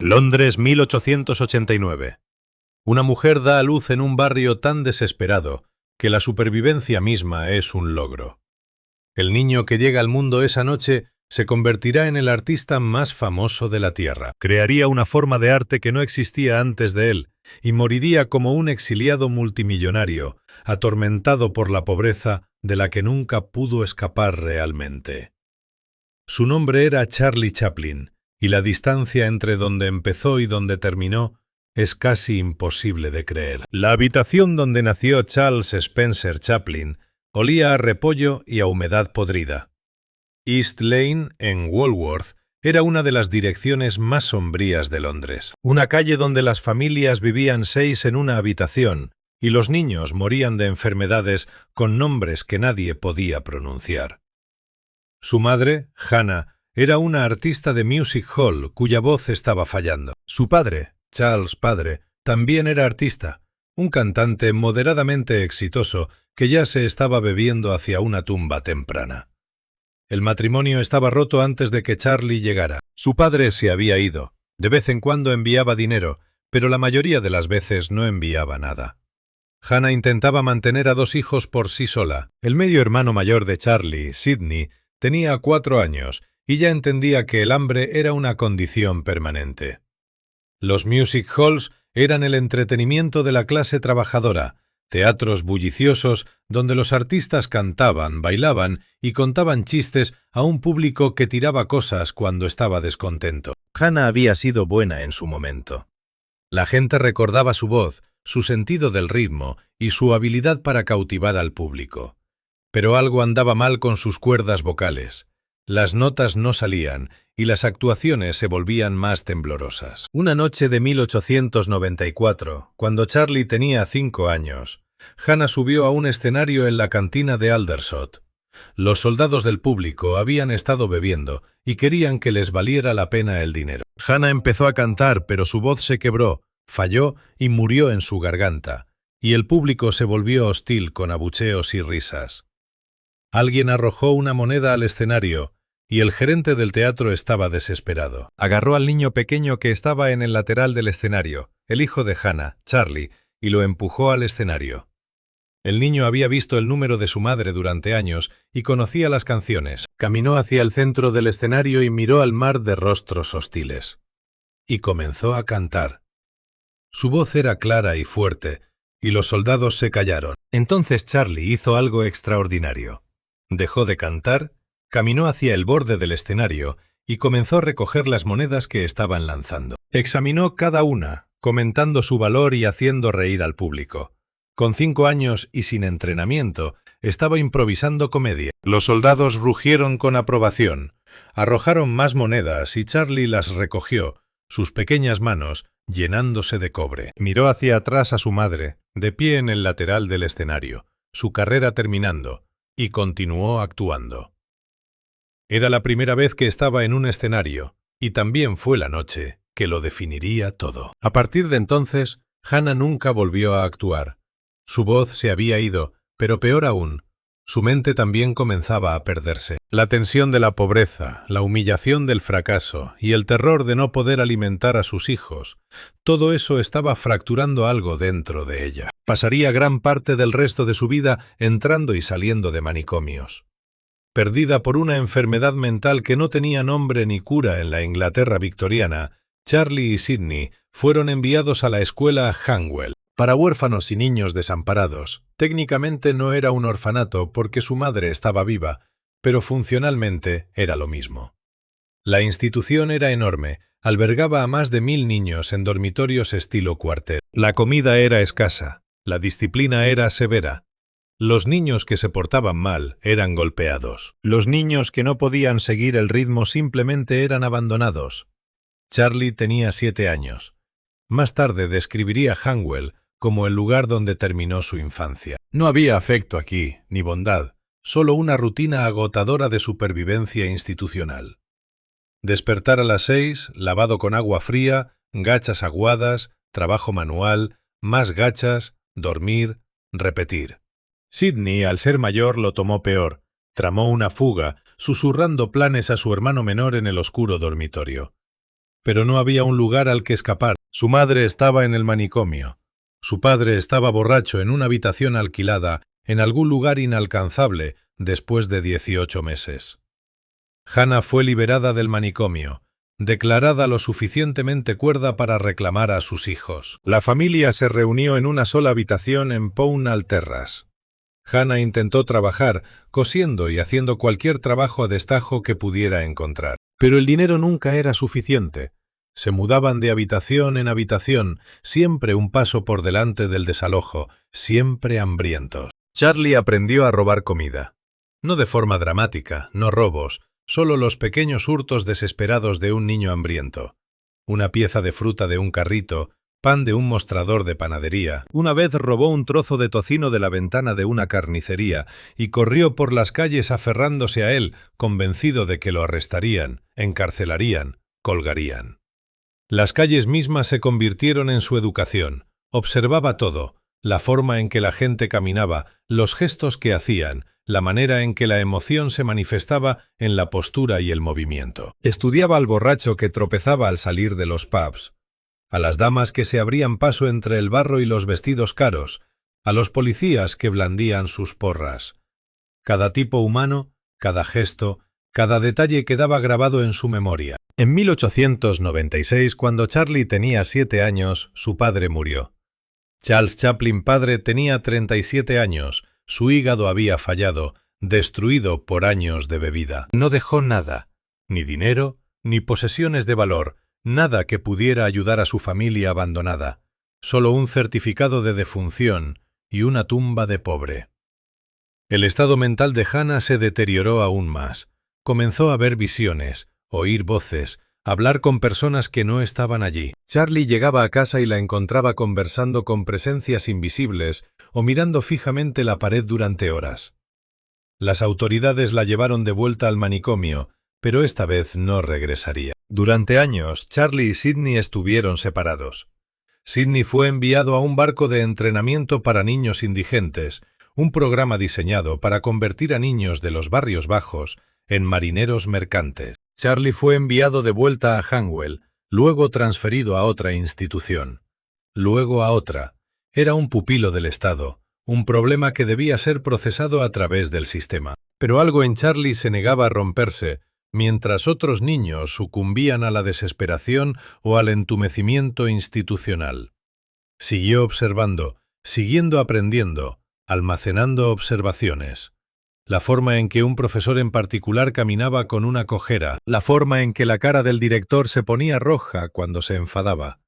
Londres 1889. Una mujer da a luz en un barrio tan desesperado que la supervivencia misma es un logro. El niño que llega al mundo esa noche se convertirá en el artista más famoso de la Tierra. Crearía una forma de arte que no existía antes de él y moriría como un exiliado multimillonario, atormentado por la pobreza de la que nunca pudo escapar realmente. Su nombre era Charlie Chaplin, y la distancia entre donde empezó y donde terminó es casi imposible de creer. La habitación donde nació Charles Spencer Chaplin olía a repollo y a humedad podrida. East Lane, en Walworth, era una de las direcciones más sombrías de Londres. Una calle donde las familias vivían 6 en una habitación y los niños morían de enfermedades con nombres que nadie podía pronunciar. Su madre, Hannah, era una artista de music hall cuya voz estaba fallando. Su padre, Charles padre, también era artista, un cantante moderadamente exitoso que ya se estaba bebiendo hacia una tumba temprana. El matrimonio estaba roto antes de que Charlie llegara. Su padre se había ido. De vez en cuando enviaba dinero, pero la mayoría de las veces no enviaba nada. Hannah intentaba mantener a 2 hijos por sí sola. El medio hermano mayor de Charlie, Sidney, tenía 4 años y ya entendía que el hambre era una condición permanente. Los music halls eran el entretenimiento de la clase trabajadora, teatros bulliciosos donde los artistas cantaban, bailaban y contaban chistes a un público que tiraba cosas cuando estaba descontento. Hannah había sido buena en su momento. La gente recordaba su voz, su sentido del ritmo y su habilidad para cautivar al público. Pero algo andaba mal con sus cuerdas vocales. Las notas no salían y las actuaciones se volvían más temblorosas. Una noche de 1894, cuando Charlie tenía 5 años, Hannah subió a un escenario en la cantina de Aldershot. Los soldados del público habían estado bebiendo y querían que les valiera la pena el dinero. Hannah empezó a cantar, pero su voz se quebró, falló y murió en su garganta, y el público se volvió hostil con abucheos y risas. Alguien arrojó una moneda al escenario, y el gerente del teatro estaba desesperado. Agarró al niño pequeño que estaba en el lateral del escenario, el hijo de Hannah, Charlie, y lo empujó al escenario. El niño había visto el número de su madre durante años y conocía las canciones. Caminó hacia el centro del escenario y miró al mar de rostros hostiles. Y comenzó a cantar. Su voz era clara y fuerte, y los soldados se callaron. Entonces Charlie hizo algo extraordinario. Dejó de cantar, caminó hacia el borde del escenario y comenzó a recoger las monedas que estaban lanzando. Examinó cada una, comentando su valor y haciendo reír al público. Con 5 años y sin entrenamiento, estaba improvisando comedia. Los soldados rugieron con aprobación, arrojaron más monedas y Charlie las recogió, sus pequeñas manos llenándose de cobre. Miró hacia atrás a su madre, de pie en el lateral del escenario, su carrera terminando, y continuó actuando. Era la primera vez que estaba en un escenario, y también fue la noche que lo definiría todo. A partir de entonces, Hannah nunca volvió a actuar. Su voz se había ido, pero peor aún, su mente también comenzaba a perderse. La tensión de la pobreza, la humillación del fracaso y el terror de no poder alimentar a sus hijos, todo eso estaba fracturando algo dentro de ella. Pasaría gran parte del resto de su vida entrando y saliendo de manicomios. Perdida por una enfermedad mental que no tenía nombre ni cura en la Inglaterra victoriana, Charlie y Sidney fueron enviados a la escuela Hanwell. Para huérfanos y niños desamparados, técnicamente no era un orfanato porque su madre estaba viva, pero funcionalmente era lo mismo. La institución era enorme, albergaba a más de 1000 niños en dormitorios estilo cuartel. La comida era escasa, la disciplina era severa. Los niños que se portaban mal eran golpeados. Los niños que no podían seguir el ritmo simplemente eran abandonados. Charlie tenía 7 años. Más tarde describiría Hanwell como el lugar donde terminó su infancia. No había afecto aquí, ni bondad, solo una rutina agotadora de supervivencia institucional. Despertar a las 6, lavado con agua fría, gachas aguadas, trabajo manual, más gachas, dormir, repetir. Sidney, al ser mayor, lo tomó peor. Tramó una fuga, susurrando planes a su hermano menor en el oscuro dormitorio. pero no había un lugar al que escapar. Su madre estaba en el manicomio. Su padre estaba borracho en una habitación alquilada en algún lugar inalcanzable después de 18 meses. Hannah fue liberada del manicomio, declarada lo suficientemente cuerda para reclamar a sus hijos. La familia se reunió en una sola habitación en Pownall Terrace. Hannah intentó trabajar, cosiendo y haciendo cualquier trabajo a destajo que pudiera encontrar. Pero el dinero nunca era suficiente. Se mudaban de habitación en habitación, siempre un paso por delante del desalojo, siempre hambrientos. Charlie aprendió a robar comida. No de forma dramática, no robos, solo los pequeños hurtos desesperados de un niño hambriento. Una pieza de fruta de un carrito, pan de un mostrador de panadería. Una vez robó un trozo de tocino de la ventana de una carnicería y corrió por las calles aferrándose a él, convencido de que lo arrestarían, encarcelarían, colgarían. Las calles mismas se convirtieron en su educación. Observaba todo, la forma en que la gente caminaba, los gestos que hacían, la manera en que la emoción se manifestaba en la postura y el movimiento. Estudiaba al borracho que tropezaba al salir de los pubs, a las damas que se abrían paso entre el barro y los vestidos caros, a los policías que blandían sus porras. Cada tipo humano, cada gesto, cada detalle quedaba grabado en su memoria. En 1896, cuando Charlie tenía 7 años, su padre murió. Charles Chaplin padre tenía 37 años, su hígado había fallado, destruido por años de bebida. No dejó nada, ni dinero, ni posesiones de valor, nada que pudiera ayudar a su familia abandonada, solo un certificado de defunción y una tumba de pobre. El estado mental de Hannah se deterioró aún más. Comenzó a ver visiones, oír voces, hablar con personas que no estaban allí. Charlie llegaba a casa y la encontraba conversando con presencias invisibles o mirando fijamente la pared durante horas. Las autoridades la llevaron de vuelta al manicomio, pero esta vez no regresaría. Durante años, Charlie y Sidney estuvieron separados. Sidney fue enviado a un barco de entrenamiento para niños indigentes, un programa diseñado para convertir a niños de los barrios bajos en marineros mercantes. Charlie fue enviado de vuelta a Hanwell, luego transferido a otra institución. Luego a otra. Era un pupilo del Estado, un problema que debía ser procesado a través del sistema. Pero algo en Charlie se negaba a romperse, mientras otros niños sucumbían a la desesperación o al entumecimiento institucional. Siguió observando, siguiendo aprendiendo, almacenando observaciones. La forma en que un profesor en particular caminaba con una cojera, la forma en que la cara del director se ponía roja cuando se enfadaba,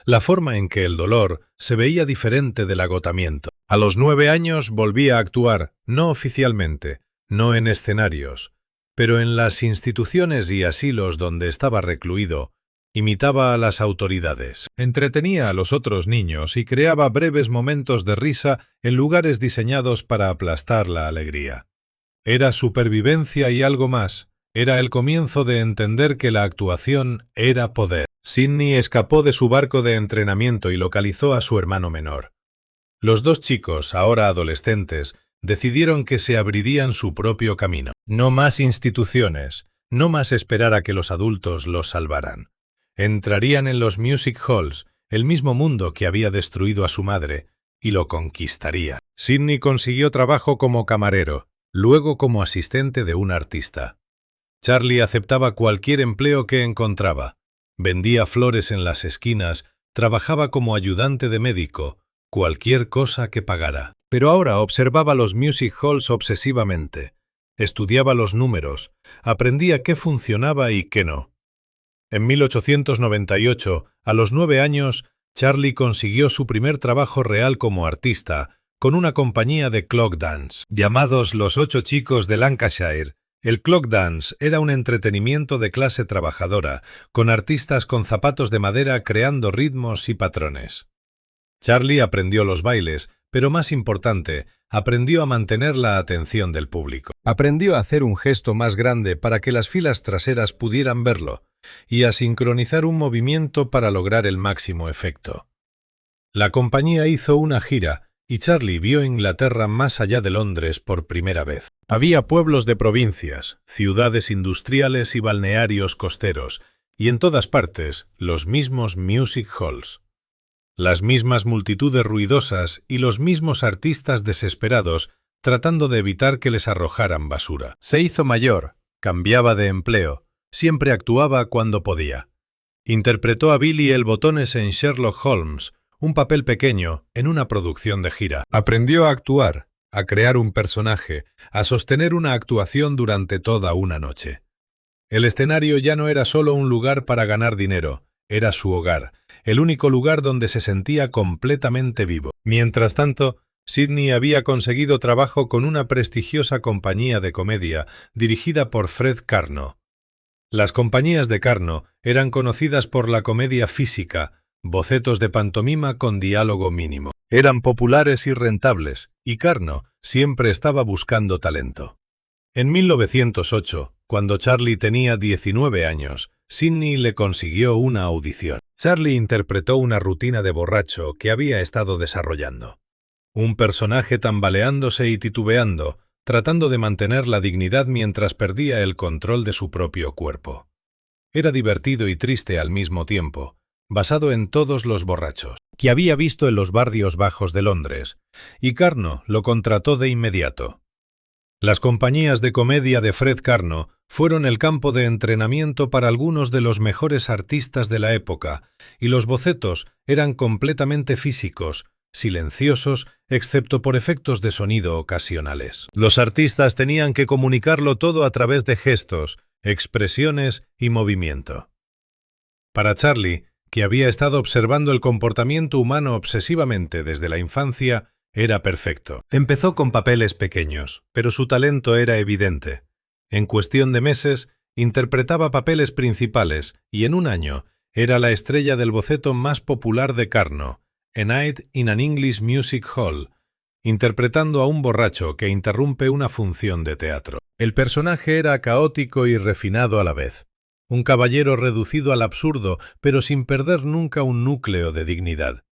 la forma en que el dolor se veía diferente del agotamiento. A los 9 años volvía a actuar, no oficialmente, no en escenarios, pero en las instituciones y asilos donde estaba recluido, imitaba a las autoridades. Entretenía a los otros niños y creaba breves momentos de risa en lugares diseñados para aplastar la alegría. Era supervivencia y algo más. Era el comienzo de entender que la actuación era poder. Sidney escapó de su barco de entrenamiento y localizó a su hermano menor. Los dos chicos, ahora adolescentes, decidieron que se abrirían su propio camino. No más instituciones, no más esperar a que los adultos los salvaran. Entrarían en los music halls, el mismo mundo que había destruido a su madre, y lo conquistarían. Sidney consiguió trabajo como camarero, luego como asistente de un artista. Charlie aceptaba cualquier empleo que encontraba. Vendía flores en las esquinas, trabajaba como ayudante de médico, cualquier cosa que pagara. Pero ahora observaba los music halls obsesivamente. Estudiaba los números, aprendía qué funcionaba y qué no. En 1898, a los 9 años, Charlie consiguió su primer trabajo real como artista, con una compañía de clock dance. Llamados los 8 chicos de Lancashire, el clock dance era un entretenimiento de clase trabajadora, con artistas con zapatos de madera creando ritmos y patrones. Charlie aprendió los bailes, pero más importante, aprendió a mantener la atención del público. Aprendió a hacer un gesto más grande para que las filas traseras pudieran verlo, y a sincronizar un movimiento para lograr el máximo efecto. La compañía hizo una gira, y Charlie vio Inglaterra más allá de Londres por primera vez. Había pueblos de provincias, ciudades industriales y balnearios costeros, y en todas partes los mismos music halls. Las mismas multitudes ruidosas y los mismos artistas desesperados tratando de evitar que les arrojaran basura. Se hizo mayor, cambiaba de empleo, siempre actuaba cuando podía. Interpretó a Billy el Botones en Sherlock Holmes, un papel pequeño en una producción de gira. Aprendió a actuar, a crear un personaje, a sostener una actuación durante toda una noche. El escenario ya no era solo un lugar para ganar dinero, era su hogar, el único lugar donde se sentía completamente vivo. Mientras tanto, Sidney había conseguido trabajo con una prestigiosa compañía de comedia dirigida por Fred Karno. Las compañías de Karno eran conocidas por la comedia física, bocetos de pantomima con diálogo mínimo. Eran populares y rentables, y Karno siempre estaba buscando talento. En 1908, cuando Charlie tenía 19 años, Sidney le consiguió una audición. Charlie interpretó una rutina de borracho que había estado desarrollando. Un personaje tambaleándose y titubeando, tratando de mantener la dignidad mientras perdía el control de su propio cuerpo. Era divertido y triste al mismo tiempo, basado en todos los borrachos que había visto en los barrios bajos de Londres, y Karno lo contrató de inmediato. Las compañías de comedia de Fred Karno fueron el campo de entrenamiento para algunos de los mejores artistas de la época, y los bocetos eran completamente físicos, silenciosos, excepto por efectos de sonido ocasionales. Los artistas tenían que comunicarlo todo a través de gestos, expresiones y movimiento. Para Charlie, que había estado observando el comportamiento humano obsesivamente desde la infancia, era perfecto. Empezó con papeles pequeños, pero su talento era evidente. En cuestión de meses, interpretaba papeles principales y en un año era la estrella del boceto más popular de Karno, A Night in an English Music Hall, interpretando a un borracho que interrumpe una función de teatro. El personaje era caótico y refinado a la vez. Un caballero reducido al absurdo, pero sin perder nunca un núcleo de dignidad.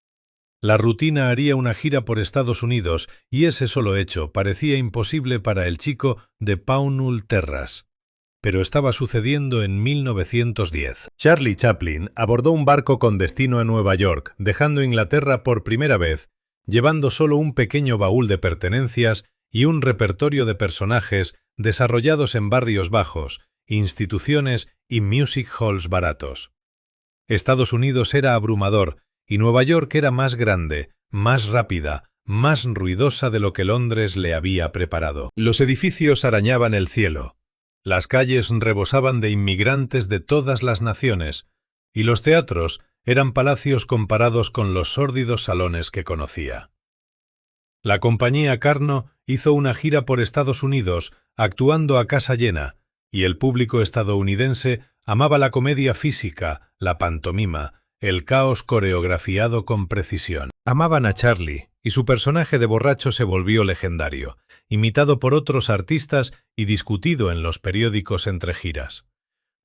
La rutina haría una gira por Estados Unidos y ese solo hecho parecía imposible para el chico de Pownall Terrace. Pero estaba sucediendo en 1910. Charlie Chaplin abordó un barco con destino a Nueva York, dejando Inglaterra por primera vez, llevando solo un pequeño baúl de pertenencias y un repertorio de personajes desarrollados en barrios bajos, instituciones y music halls baratos. Estados Unidos era abrumador, y Nueva York era más grande, más rápida, más ruidosa de lo que Londres le había preparado. Los edificios arañaban el cielo, las calles rebosaban de inmigrantes de todas las naciones, y los teatros eran palacios comparados con los sórdidos salones que conocía. La compañía Karno hizo una gira por Estados Unidos, actuando a casa llena, y el público estadounidense amaba la comedia física, la pantomima, el caos coreografiado con precisión. Amaban a Charlie, y su personaje de borracho se volvió legendario, imitado por otros artistas y discutido en los periódicos entre giras.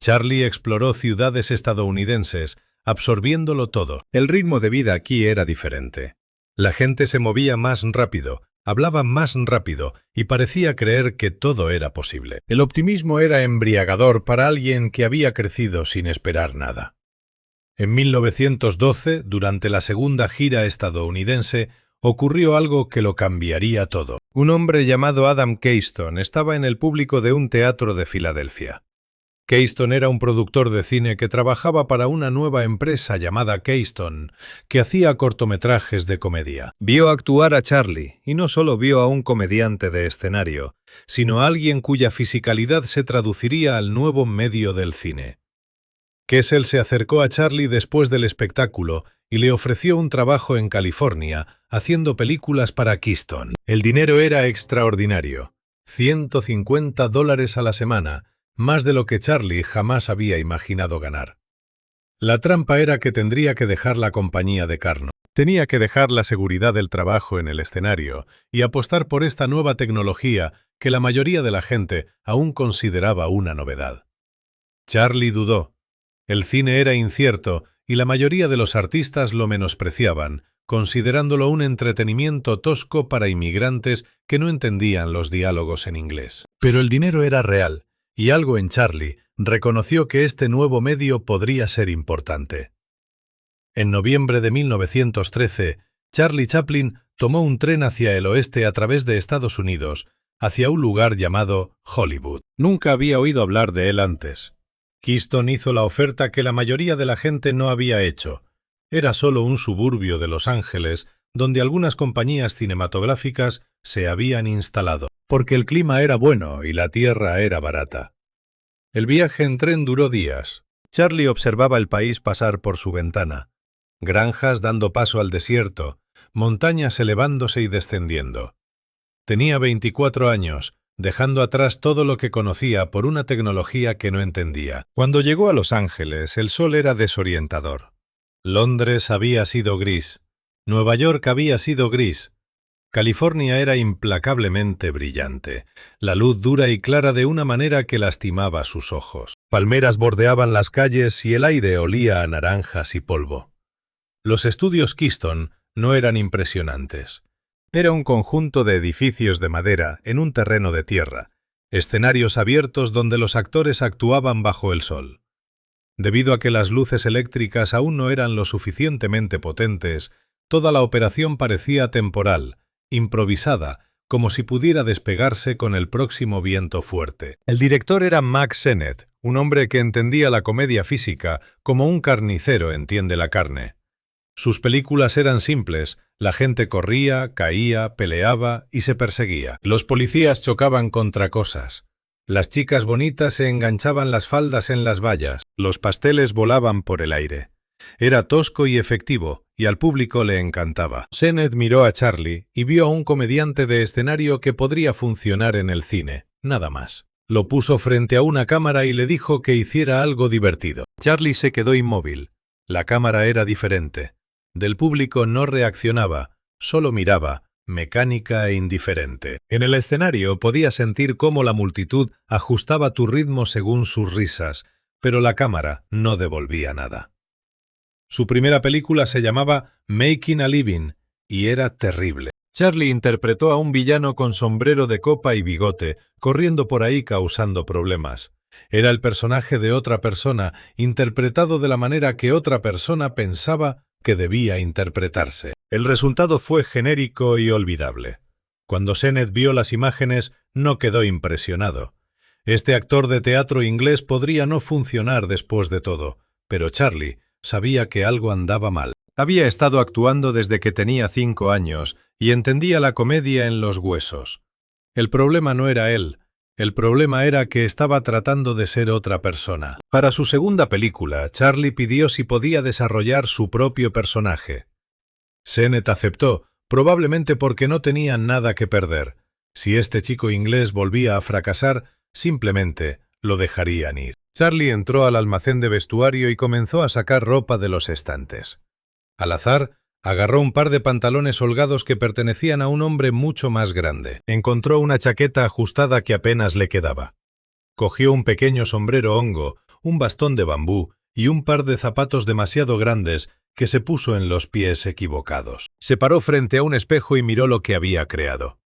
Charlie exploró ciudades estadounidenses, absorbiéndolo todo. El ritmo de vida aquí era diferente. La gente se movía más rápido, hablaba más rápido y parecía creer que todo era posible. El optimismo era embriagador para alguien que había crecido sin esperar nada. En 1912, durante la segunda gira estadounidense, ocurrió algo que lo cambiaría todo. Un hombre llamado Adam Keystone estaba en el público de un teatro de Filadelfia. Keystone era un productor de cine que trabajaba para una nueva empresa llamada Keystone, que hacía cortometrajes de comedia. Vio actuar a Charlie, y no solo vio a un comediante de escenario, sino a alguien cuya fisicalidad se traduciría al nuevo medio del cine. Kessel se acercó a Charlie después del espectáculo y le ofreció un trabajo en California, haciendo películas para Keystone. El dinero era extraordinario, $150 a la semana, más de lo que Charlie jamás había imaginado ganar. La trampa era que tendría que dejar la compañía de Karno. Tenía que dejar la seguridad del trabajo en el escenario y apostar por esta nueva tecnología que la mayoría de la gente aún consideraba una novedad. Charlie dudó. El cine era incierto y la mayoría de los artistas lo menospreciaban, considerándolo un entretenimiento tosco para inmigrantes que no entendían los diálogos en inglés. Pero el dinero era real, y algo en Charlie reconoció que este nuevo medio podría ser importante. En noviembre de 1913, Charlie Chaplin tomó un tren hacia el oeste a través de Estados Unidos, hacia un lugar llamado Hollywood. Nunca había oído hablar de él antes. Keystone hizo la oferta que la mayoría de la gente no había hecho. Era solo un suburbio de Los Ángeles, donde algunas compañías cinematográficas se habían instalado, porque el clima era bueno y la tierra era barata. El viaje en tren duró días. Charlie observaba el país pasar por su ventana. Granjas dando paso al desierto, montañas elevándose y descendiendo. Tenía 24 años, dejando atrás todo lo que conocía por una tecnología que no entendía. Cuando llegó a Los Ángeles, el sol era desorientador. Londres había sido gris. Nueva York había sido gris. California era implacablemente brillante, la luz dura y clara de una manera que lastimaba sus ojos. Palmeras bordeaban las calles y el aire olía a naranjas y polvo. Los estudios Keystone no eran impresionantes. Era un conjunto de edificios de madera en un terreno de tierra, escenarios abiertos donde los actores actuaban bajo el sol. Debido a que las luces eléctricas aún no eran lo suficientemente potentes, toda la operación parecía temporal, improvisada, como si pudiera despegarse con el próximo viento fuerte. El director era Mack Sennett, un hombre que entendía la comedia física como un carnicero entiende la carne. Sus películas eran simples, la gente corría, caía, peleaba y se perseguía. Los policías chocaban contra cosas. Las chicas bonitas se enganchaban las faldas en las vallas, los pasteles volaban por el aire. Era tosco y efectivo, y al público le encantaba. Sennett miró a Charlie y vio a un comediante de escenario que podría funcionar en el cine, nada más. Lo puso frente a una cámara y le dijo que hiciera algo divertido. Charlie se quedó inmóvil. La cámara era diferente. Del público no reaccionaba, solo miraba, mecánica e indiferente. En el escenario podías sentir cómo la multitud ajustaba tu ritmo según sus risas, pero la cámara no devolvía nada. Su primera película se llamaba Making a Living y era terrible. Charlie interpretó a un villano con sombrero de copa y bigote, corriendo por ahí causando problemas. Era el personaje de otra persona, interpretado de la manera que otra persona pensaba que debía interpretarse. El resultado fue genérico y olvidable. Cuando Sennett vio las imágenes, no quedó impresionado. Este actor de teatro inglés podría no funcionar después de todo, pero Charlie sabía que algo andaba mal. Había estado actuando desde que tenía 5 años y entendía la comedia en los huesos. El problema no era él. El problema era que estaba tratando de ser otra persona. Para su segunda película, Charlie pidió si podía desarrollar su propio personaje. Sennett aceptó, probablemente porque no tenía nada que perder. Si este chico inglés volvía a fracasar, simplemente lo dejarían ir. Charlie entró al almacén de vestuario y comenzó a sacar ropa de los estantes. Al azar, agarró un par de pantalones holgados que pertenecían a un hombre mucho más grande. Encontró una chaqueta ajustada que apenas le quedaba. Cogió un pequeño sombrero hongo, un bastón de bambú y un par de zapatos demasiado grandes que se puso en los pies equivocados. Se paró frente a un espejo y miró lo que había creado.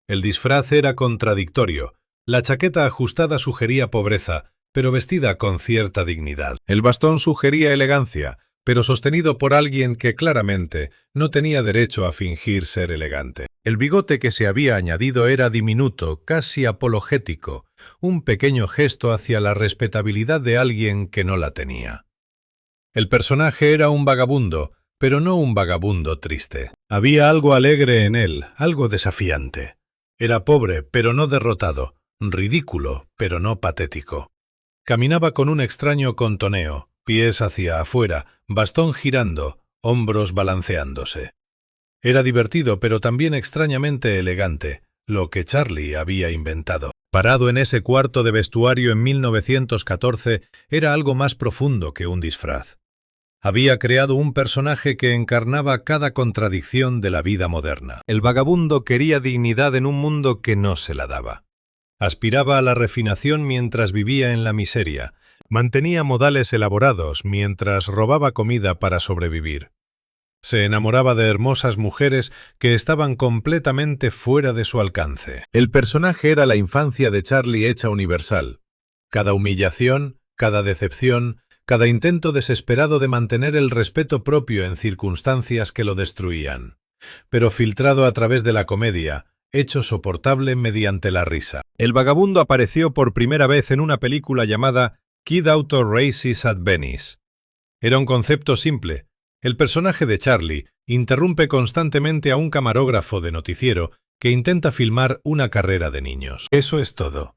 El disfraz era contradictorio. La chaqueta ajustada sugería pobreza, pero vestida con cierta dignidad. El bastón sugería elegancia, pero sostenido por alguien que claramente no tenía derecho a fingir ser elegante. El bigote que se había añadido era diminuto, casi apologético, un pequeño gesto hacia la respetabilidad de alguien que no la tenía. El personaje era un vagabundo, pero no un vagabundo triste. Había algo alegre en él, algo desafiante. Era pobre, pero no derrotado, ridículo, pero no patético. Caminaba con un extraño contoneo, pies hacia afuera, bastón girando, hombros balanceándose. Era divertido, pero también extrañamente elegante, lo que Charlie había inventado. Parado en ese cuarto de vestuario en 1914, era algo más profundo que un disfraz. Había creado un personaje que encarnaba cada contradicción de la vida moderna. El vagabundo quería dignidad en un mundo que no se la daba. Aspiraba a la refinación mientras vivía en la miseria. Mantenía modales elaborados mientras robaba comida para sobrevivir. Se enamoraba de hermosas mujeres que estaban completamente fuera de su alcance. El personaje era la infancia de Charlie hecha universal. Cada humillación, cada decepción, cada intento desesperado de mantener el respeto propio en circunstancias que lo destruían, pero filtrado a través de la comedia, hecho soportable mediante la risa. El vagabundo apareció por primera vez en una película llamada Kid Auto Races at Venice. Era un concepto simple. El personaje de Charlie interrumpe constantemente a un camarógrafo de noticiero que intenta filmar una carrera de niños. Eso es todo.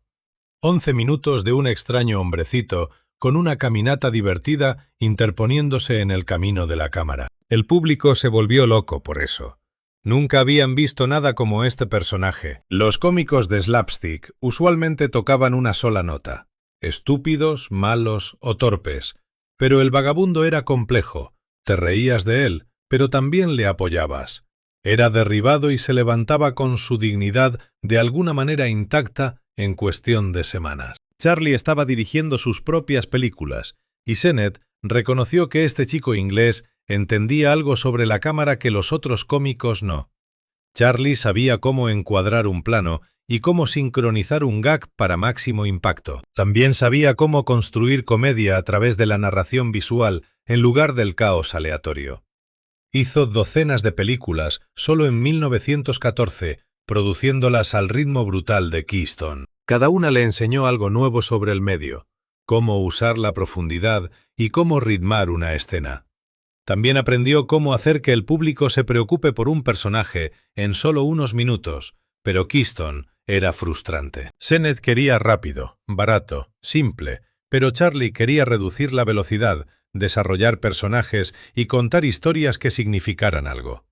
11 minutos de un extraño hombrecito con una caminata divertida interponiéndose en el camino de la cámara. El público se volvió loco por eso. Nunca habían visto nada como este personaje. Los cómicos de slapstick usualmente tocaban una sola nota, estúpidos, malos o torpes, pero el vagabundo era complejo, te reías de él, pero también le apoyabas. Era derribado y se levantaba con su dignidad de alguna manera intacta en cuestión de semanas. Charlie estaba dirigiendo sus propias películas, y Sennett reconoció que este chico inglés entendía algo sobre la cámara que los otros cómicos no. Charlie sabía cómo encuadrar un plano y cómo sincronizar un gag para máximo impacto. También sabía cómo construir comedia a través de la narración visual en lugar del caos aleatorio. Hizo docenas de películas solo en 1914, produciéndolas al ritmo brutal de Keystone. Cada una le enseñó algo nuevo sobre el medio, cómo usar la profundidad y cómo ritmar una escena. También aprendió cómo hacer que el público se preocupe por un personaje en solo unos minutos, pero Keystone era frustrante. Sennett quería rápido, barato, simple, pero Charlie quería reducir la velocidad, desarrollar personajes y contar historias que significaran algo.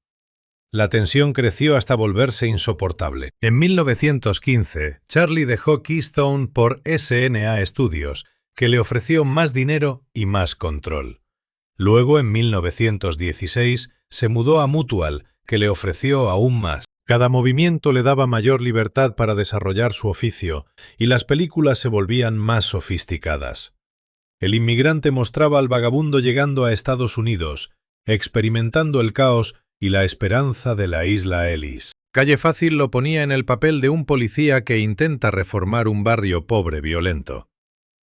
La tensión creció hasta volverse insoportable. En 1915, Charlie dejó Keystone por S&A Studios, que le ofreció más dinero y más control. Luego, en 1916, se mudó a Mutual, que le ofreció aún más. Cada movimiento le daba mayor libertad para desarrollar su oficio, y las películas se volvían más sofisticadas. El inmigrante mostraba al vagabundo llegando a Estados Unidos, experimentando el caos y la esperanza de la isla Ellis. Calle Fácil lo ponía en el papel de un policía que intenta reformar un barrio pobre violento.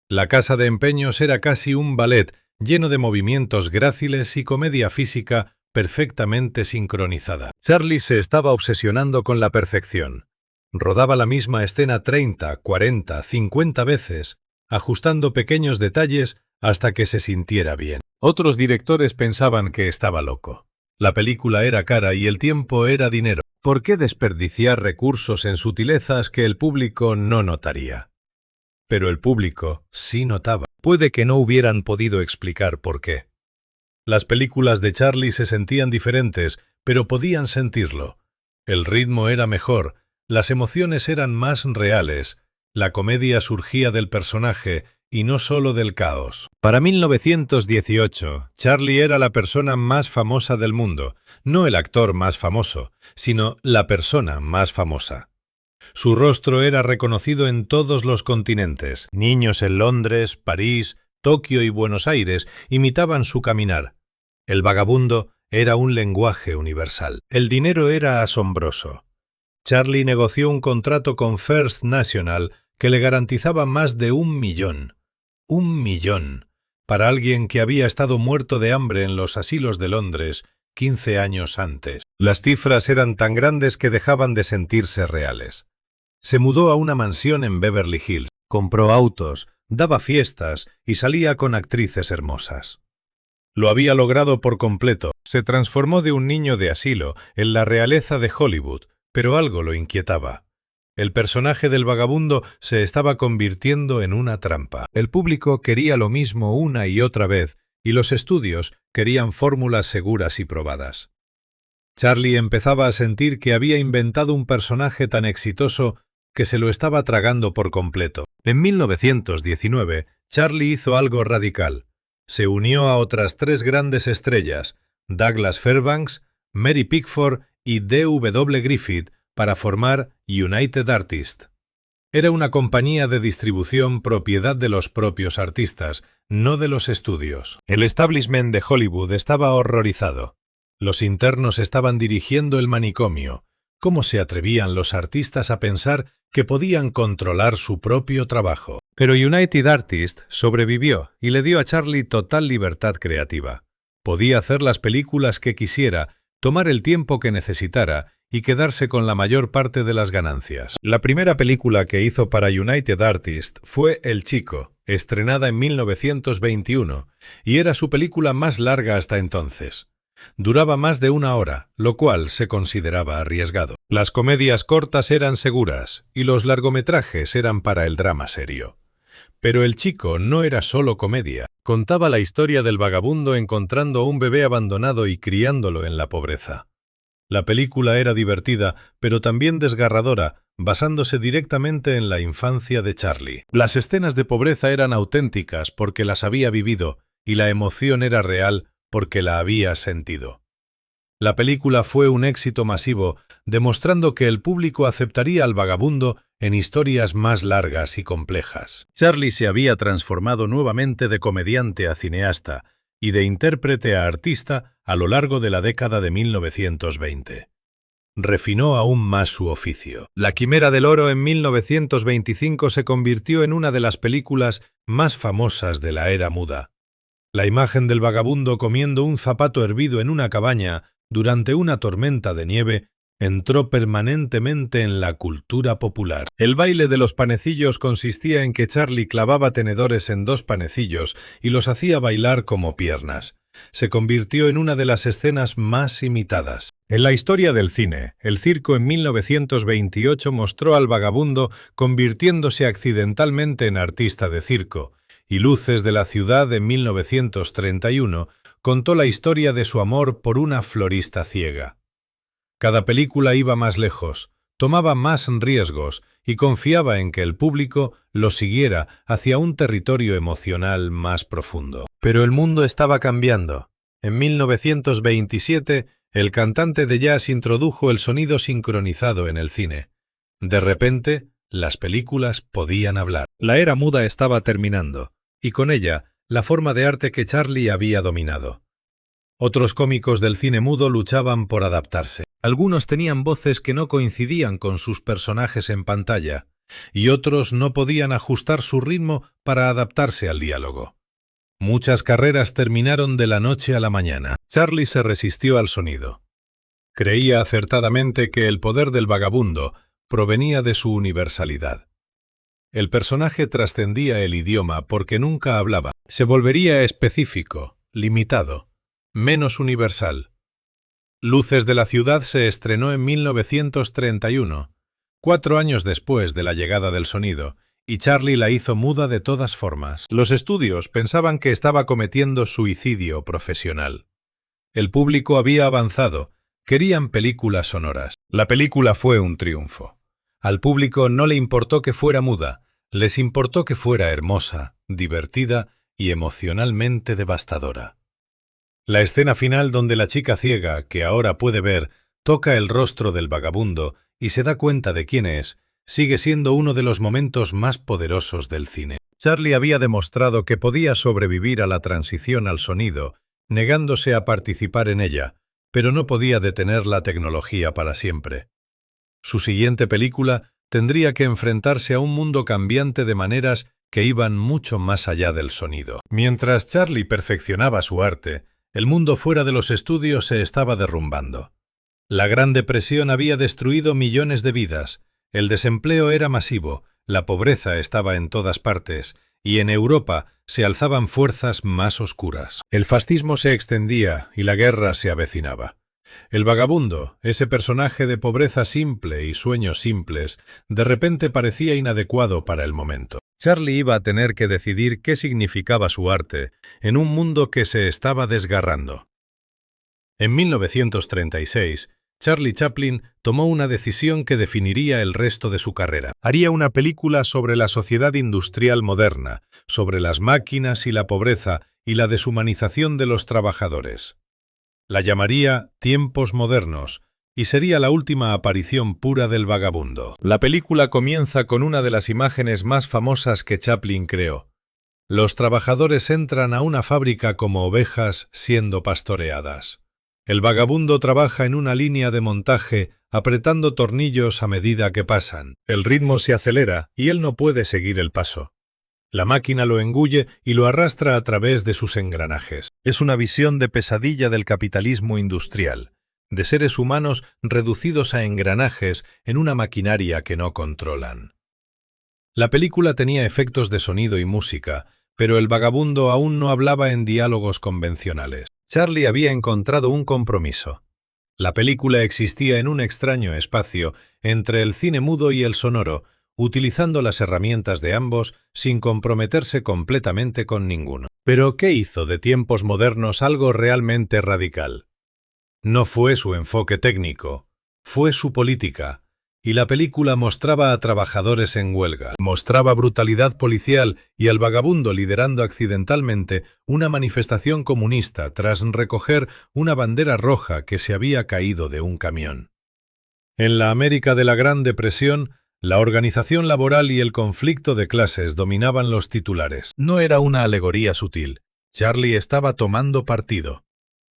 La Casa de Empeños era casi un ballet lleno de movimientos gráciles y comedia física perfectamente sincronizada. Charlie se estaba obsesionando con la perfección. Rodaba la misma escena 30, 40, 50 veces, ajustando pequeños detalles hasta que se sintiera bien. Otros directores pensaban que estaba loco. La película era cara y el tiempo era dinero. ¿Por qué desperdiciar recursos en sutilezas que el público no notaría? Pero el público sí notaba. Puede que no hubieran podido explicar por qué. Las películas de Charlie se sentían diferentes, pero podían sentirlo. El ritmo era mejor, las emociones eran más reales, la comedia surgía del personaje y no solo del caos. Para 1918, Charlie era la persona más famosa del mundo, no el actor más famoso, sino la persona más famosa. Su rostro era reconocido en todos los continentes. Niños en Londres, París, Tokio y Buenos Aires imitaban su caminar. El vagabundo era un lenguaje universal. El dinero era asombroso. Charlie negoció un contrato con First National que le garantizaba más de 1 millón. 1 millón. Para alguien que había estado muerto de hambre en los asilos de Londres 15 años antes. Las cifras eran tan grandes que dejaban de sentirse reales. Se mudó a una mansión en Beverly Hills, compró autos, daba fiestas y salía con actrices hermosas. Lo había logrado por completo. Se transformó de un niño de asilo en la realeza de Hollywood, pero algo lo inquietaba. El personaje del vagabundo se estaba convirtiendo en una trampa. El público quería lo mismo una y otra vez, y los estudios querían fórmulas seguras y probadas. Charlie empezaba a sentir que había inventado un personaje tan exitoso que se lo estaba tragando por completo. En 1919, Charlie hizo algo radical. Se unió a otras 3 grandes estrellas, Douglas Fairbanks, Mary Pickford y D.W. Griffith, para formar United Artists. Era una compañía de distribución propiedad de los propios artistas, no de los estudios. El establishment de Hollywood estaba horrorizado. Los internos estaban dirigiendo el manicomio. ¿Cómo se atrevían los artistas a pensar que podían controlar su propio trabajo? Pero United Artists sobrevivió y le dio a Charlie total libertad creativa. Podía hacer las películas que quisiera, tomar el tiempo que necesitara y quedarse con la mayor parte de las ganancias. La primera película que hizo para United Artists fue El Chico, estrenada en 1921, y era su película más larga hasta entonces. Duraba más de 1 hora, lo cual se consideraba arriesgado. Las comedias cortas eran seguras y los largometrajes eran para el drama serio. Pero El Chico no era solo comedia. Contaba la historia del vagabundo encontrando un bebé abandonado y criándolo en la pobreza. La película era divertida, pero también desgarradora, basándose directamente en la infancia de Charlie. Las escenas de pobreza eran auténticas porque las había vivido, y la emoción era real porque la había sentido. La película fue un éxito masivo, demostrando que el público aceptaría al vagabundo en historias más largas y complejas. Charlie se había transformado nuevamente de comediante a cineasta y de intérprete a artista a lo largo de la década de 1920. Refinó aún más su oficio. La Quimera del Oro en 1925 se convirtió en una de las películas más famosas de la era muda. La imagen del vagabundo comiendo un zapato hervido en una cabaña durante una tormenta de nieve entró permanentemente en la cultura popular. El baile de los panecillos consistía en que Charlie clavaba tenedores en 2 panecillos y los hacía bailar como piernas. Se convirtió en una de las escenas más imitadas. En la historia del cine, el circo en 1928 mostró al vagabundo convirtiéndose accidentalmente en artista de circo, y Luces de la ciudad en 1931 contó la historia de su amor por una florista ciega. Cada película iba más lejos, tomaba más riesgos y confiaba en que el público lo siguiera hacia un territorio emocional más profundo. Pero el mundo estaba cambiando. En 1927, el cantante de jazz introdujo el sonido sincronizado en el cine. De repente, las películas podían hablar. La era muda estaba terminando, y con ella, la forma de arte que Charlie había dominado. Otros cómicos del cine mudo luchaban por adaptarse. Algunos tenían voces que no coincidían con sus personajes en pantalla, y otros no podían ajustar su ritmo para adaptarse al diálogo. Muchas carreras terminaron de la noche a la mañana. Charlie se resistió al sonido. Creía acertadamente que el poder del vagabundo provenía de su universalidad. El personaje trascendía el idioma porque nunca hablaba. Se volvería específico, limitado, menos universal. Luces de la ciudad se estrenó en 1931, 4 años después de la llegada del sonido, y Charlie la hizo muda de todas formas. Los estudios pensaban que estaba cometiendo suicidio profesional. El público había avanzado, querían películas sonoras. La película fue un triunfo. Al público no le importó que fuera muda, les importó que fuera hermosa, divertida y emocionalmente devastadora. La escena final donde la chica ciega, que ahora puede ver, toca el rostro del vagabundo y se da cuenta de quién es, sigue siendo uno de los momentos más poderosos del cine. Charlie había demostrado que podía sobrevivir a la transición al sonido, negándose a participar en ella, pero no podía detener la tecnología para siempre. Su siguiente película tendría que enfrentarse a un mundo cambiante de maneras que iban mucho más allá del sonido. Mientras Charlie perfeccionaba su arte, el mundo fuera de los estudios se estaba derrumbando. La Gran Depresión había destruido millones de vidas, el desempleo era masivo, la pobreza estaba en todas partes, y en Europa se alzaban fuerzas más oscuras. El fascismo se extendía y la guerra se avecinaba. El vagabundo, ese personaje de pobreza simple y sueños simples, de repente parecía inadecuado para el momento. Charlie iba a tener que decidir qué significaba su arte en un mundo que se estaba desgarrando. En 1936, Charlie Chaplin tomó una decisión que definiría el resto de su carrera. Haría una película sobre la sociedad industrial moderna, sobre las máquinas y la pobreza y la deshumanización de los trabajadores. La llamaría Tiempos Modernos, y sería la última aparición pura del vagabundo. La película comienza con una de las imágenes más famosas que Chaplin creó. Los trabajadores entran a una fábrica como ovejas siendo pastoreadas. El vagabundo trabaja en una línea de montaje, apretando tornillos a medida que pasan. El ritmo se acelera y él no puede seguir el paso. La máquina lo engulle y lo arrastra a través de sus engranajes. Es una visión de pesadilla del capitalismo industrial, de seres humanos reducidos a engranajes en una maquinaria que no controlan. La película tenía efectos de sonido y música, pero el vagabundo aún no hablaba en diálogos convencionales. Charlie había encontrado un compromiso. La película existía en un extraño espacio entre el cine mudo y el sonoro, utilizando las herramientas de ambos sin comprometerse completamente con ninguno. Pero ¿qué hizo de Tiempos Modernos algo realmente radical? No fue su enfoque técnico, fue su política, y la película mostraba a trabajadores en huelga, mostraba brutalidad policial y al vagabundo liderando accidentalmente una manifestación comunista tras recoger una bandera roja que se había caído de un camión. En la América de la Gran Depresión, la organización laboral y el conflicto de clases dominaban los titulares. No era una alegoría sutil. Charlie estaba tomando partido.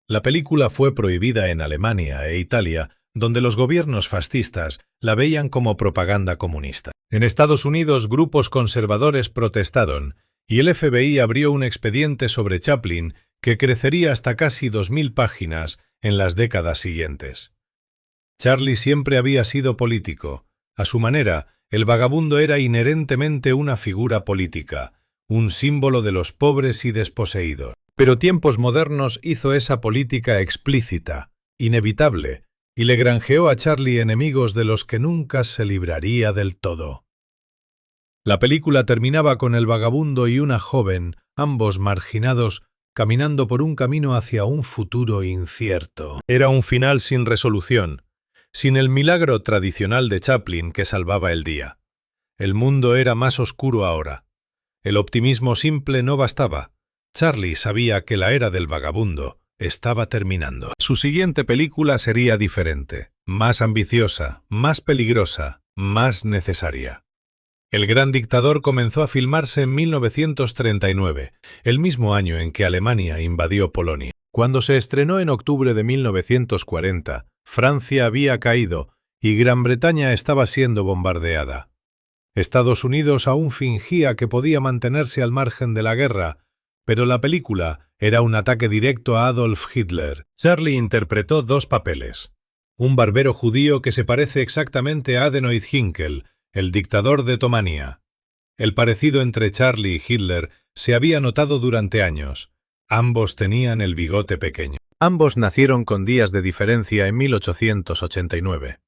La película fue prohibida en Alemania e Italia, donde los gobiernos fascistas la veían como propaganda comunista. En Estados Unidos, grupos conservadores protestaron, y el FBI abrió un expediente sobre Chaplin que crecería hasta casi 2000 páginas en las décadas siguientes. Charlie siempre había sido político. A su manera, el vagabundo era inherentemente una figura política, un símbolo de los pobres y desposeídos. Pero Tiempos Modernos hizo esa política explícita, inevitable, y le granjeó a Charlie enemigos de los que nunca se libraría del todo. La película terminaba con el vagabundo y una joven, ambos marginados, caminando por un camino hacia un futuro incierto. Era un final sin resolución, sin el milagro tradicional de Chaplin que salvaba el día. El mundo era más oscuro ahora. El optimismo simple no bastaba. Charlie sabía que la era del vagabundo estaba terminando. Su siguiente película sería diferente, más ambiciosa, más peligrosa, más necesaria. El Gran Dictador comenzó a filmarse en 1939, el mismo año en que Alemania invadió Polonia. Cuando se estrenó en octubre de 1940, Francia había caído y Gran Bretaña estaba siendo bombardeada. Estados Unidos aún fingía que podía mantenerse al margen de la guerra, pero la película era un ataque directo a Adolf Hitler. Charlie interpretó dos papeles. Un barbero judío que se parece exactamente a Adenoid Hynkel, el dictador de Tomania. El parecido entre Charlie y Hitler se había notado durante años. Ambos tenían el bigote pequeño. Ambos nacieron con días de diferencia en 1889.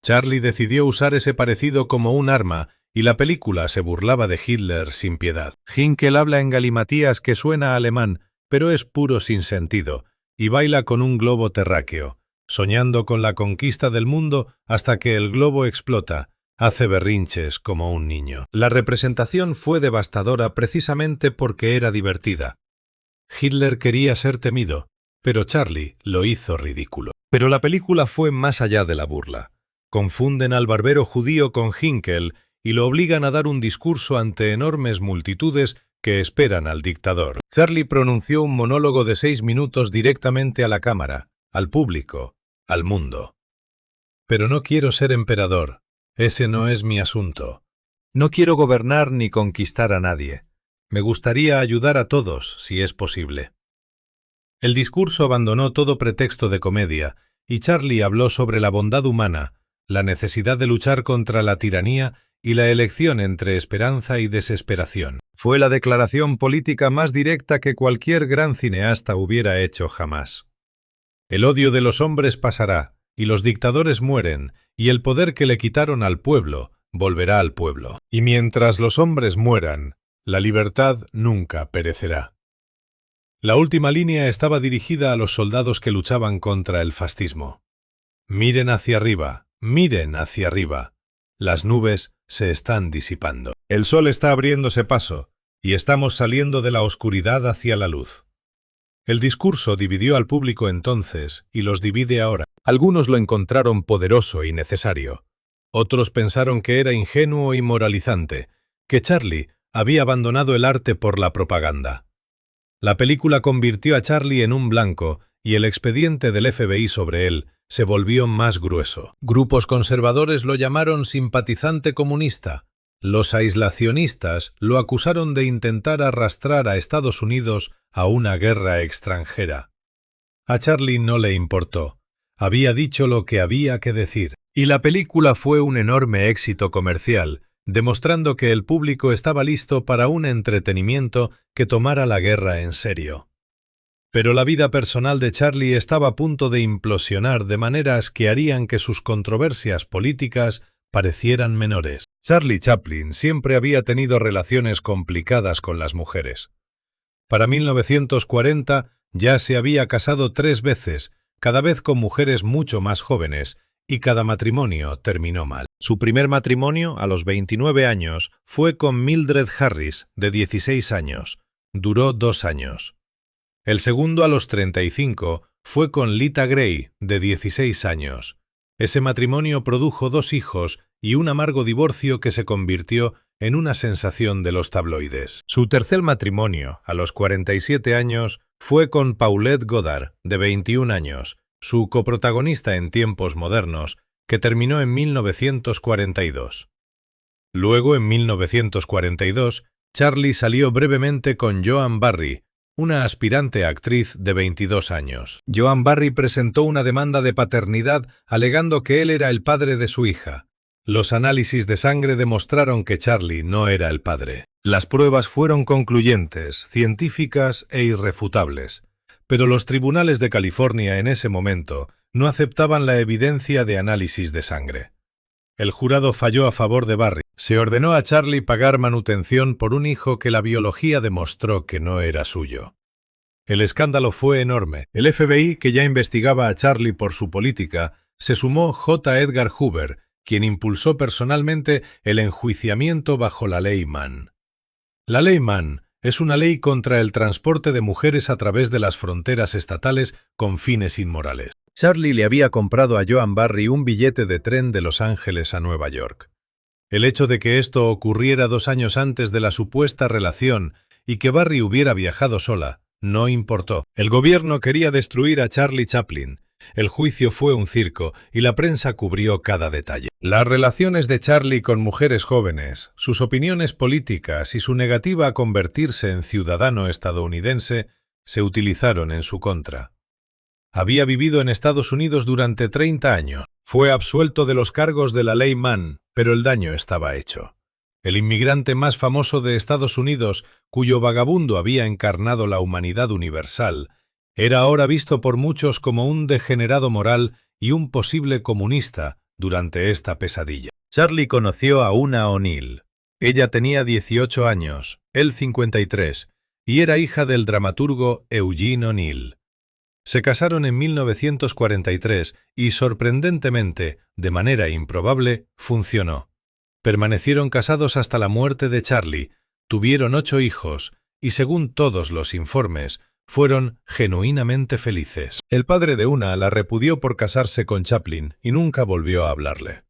Charlie decidió usar ese parecido como un arma y la película se burlaba de Hitler sin piedad. Hynkel habla en galimatías que suena alemán, pero es puro sinsentido, y baila con un globo terráqueo, soñando con la conquista del mundo hasta que el globo explota, hace berrinches como un niño. La representación fue devastadora precisamente porque era divertida. Hitler quería ser temido, pero Charlie lo hizo ridículo. Pero la película fue más allá de la burla. Confunden al barbero judío con Hynkel y lo obligan a dar un discurso ante enormes multitudes que esperan al dictador. Charlie pronunció un monólogo de 6 minutos directamente a la cámara, al público, al mundo. Pero no quiero ser emperador, ese no es mi asunto. No quiero gobernar ni conquistar a nadie. Me gustaría ayudar a todos, si es posible. El discurso abandonó todo pretexto de comedia, y Charlie habló sobre la bondad humana, la necesidad de luchar contra la tiranía y la elección entre esperanza y desesperación. Fue la declaración política más directa que cualquier gran cineasta hubiera hecho jamás. El odio de los hombres pasará, y los dictadores mueren, y el poder que le quitaron al pueblo volverá al pueblo. Y mientras los hombres mueran, la libertad nunca perecerá. La última línea estaba dirigida a los soldados que luchaban contra el fascismo. Miren hacia arriba, miren hacia arriba. Las nubes se están disipando. El sol está abriéndose paso, y estamos saliendo de la oscuridad hacia la luz. El discurso dividió al público entonces, y los divide ahora. Algunos lo encontraron poderoso y necesario. Otros pensaron que era ingenuo y moralizante, que Charlie había abandonado el arte por la propaganda. La película convirtió a Charlie en un blanco y el expediente del FBI sobre él se volvió más grueso. Grupos conservadores lo llamaron simpatizante comunista. Los aislacionistas lo acusaron de intentar arrastrar a Estados Unidos a una guerra extranjera. A Charlie no le importó. Había dicho lo que había que decir. Y la película fue un enorme éxito comercial, demostrando que el público estaba listo para un entretenimiento que tomara la guerra en serio. Pero la vida personal de Charlie estaba a punto de implosionar de maneras que harían que sus controversias políticas parecieran menores. Charlie Chaplin siempre había tenido relaciones complicadas con las mujeres. Para 1940 ya se había casado 3 veces, cada vez con mujeres mucho más jóvenes, y cada matrimonio terminó mal. Su primer matrimonio, a los 29 años, fue con Mildred Harris, de 16 años. Duró 2 años. El segundo, a los 35, fue con Lita Gray, de 16 años. Ese matrimonio produjo 2 hijos y un amargo divorcio que se convirtió en una sensación de los tabloides. Su tercer matrimonio, a los 47 años, fue con Paulette Goddard, de 21 años, su coprotagonista en Tiempos modernos, que terminó en 1942. Luego, en 1942, Charlie salió brevemente con Joan Barry, una aspirante actriz de 22 años. Joan Barry presentó una demanda de paternidad alegando que él era el padre de su hija. Los análisis de sangre demostraron que Charlie no era el padre. Las pruebas fueron concluyentes, científicas e irrefutables, pero los tribunales de California en ese momento no aceptaban la evidencia de análisis de sangre. El jurado falló a favor de Barry. Se ordenó a Charlie pagar manutención por un hijo que la biología demostró que no era suyo. El escándalo fue enorme. El FBI, que ya investigaba a Charlie por su política, se sumó J. Edgar Hoover, quien impulsó personalmente el enjuiciamiento bajo la Ley Mann. La Ley Mann es una ley contra el transporte de mujeres a través de las fronteras estatales con fines inmorales. Charlie le había comprado a Joan Barry un billete de tren de Los Ángeles a Nueva York. El hecho de que esto ocurriera 2 años antes de la supuesta relación y que Barry hubiera viajado sola no importó. El gobierno quería destruir a Charlie Chaplin. El juicio fue un circo y la prensa cubrió cada detalle. Las relaciones de Charlie con mujeres jóvenes, sus opiniones políticas y su negativa a convertirse en ciudadano estadounidense se utilizaron en su contra. Había vivido en Estados Unidos durante 30 años. Fue absuelto de los cargos de la Ley Mann, pero el daño estaba hecho. El inmigrante más famoso de Estados Unidos, cuyo vagabundo había encarnado la humanidad universal, era ahora visto por muchos como un degenerado moral y un posible comunista durante esta pesadilla. Charlie conoció a Una O'Neill. Ella tenía 18 años, él 53, y era hija del dramaturgo Eugene O'Neill. Se casaron en 1943 y, sorprendentemente, de manera improbable, funcionó. Permanecieron casados hasta la muerte de Charlie, tuvieron 8 hijos y, según todos los informes, fueron genuinamente felices. El padre de Una la repudió por casarse con Chaplin y nunca volvió a hablarle.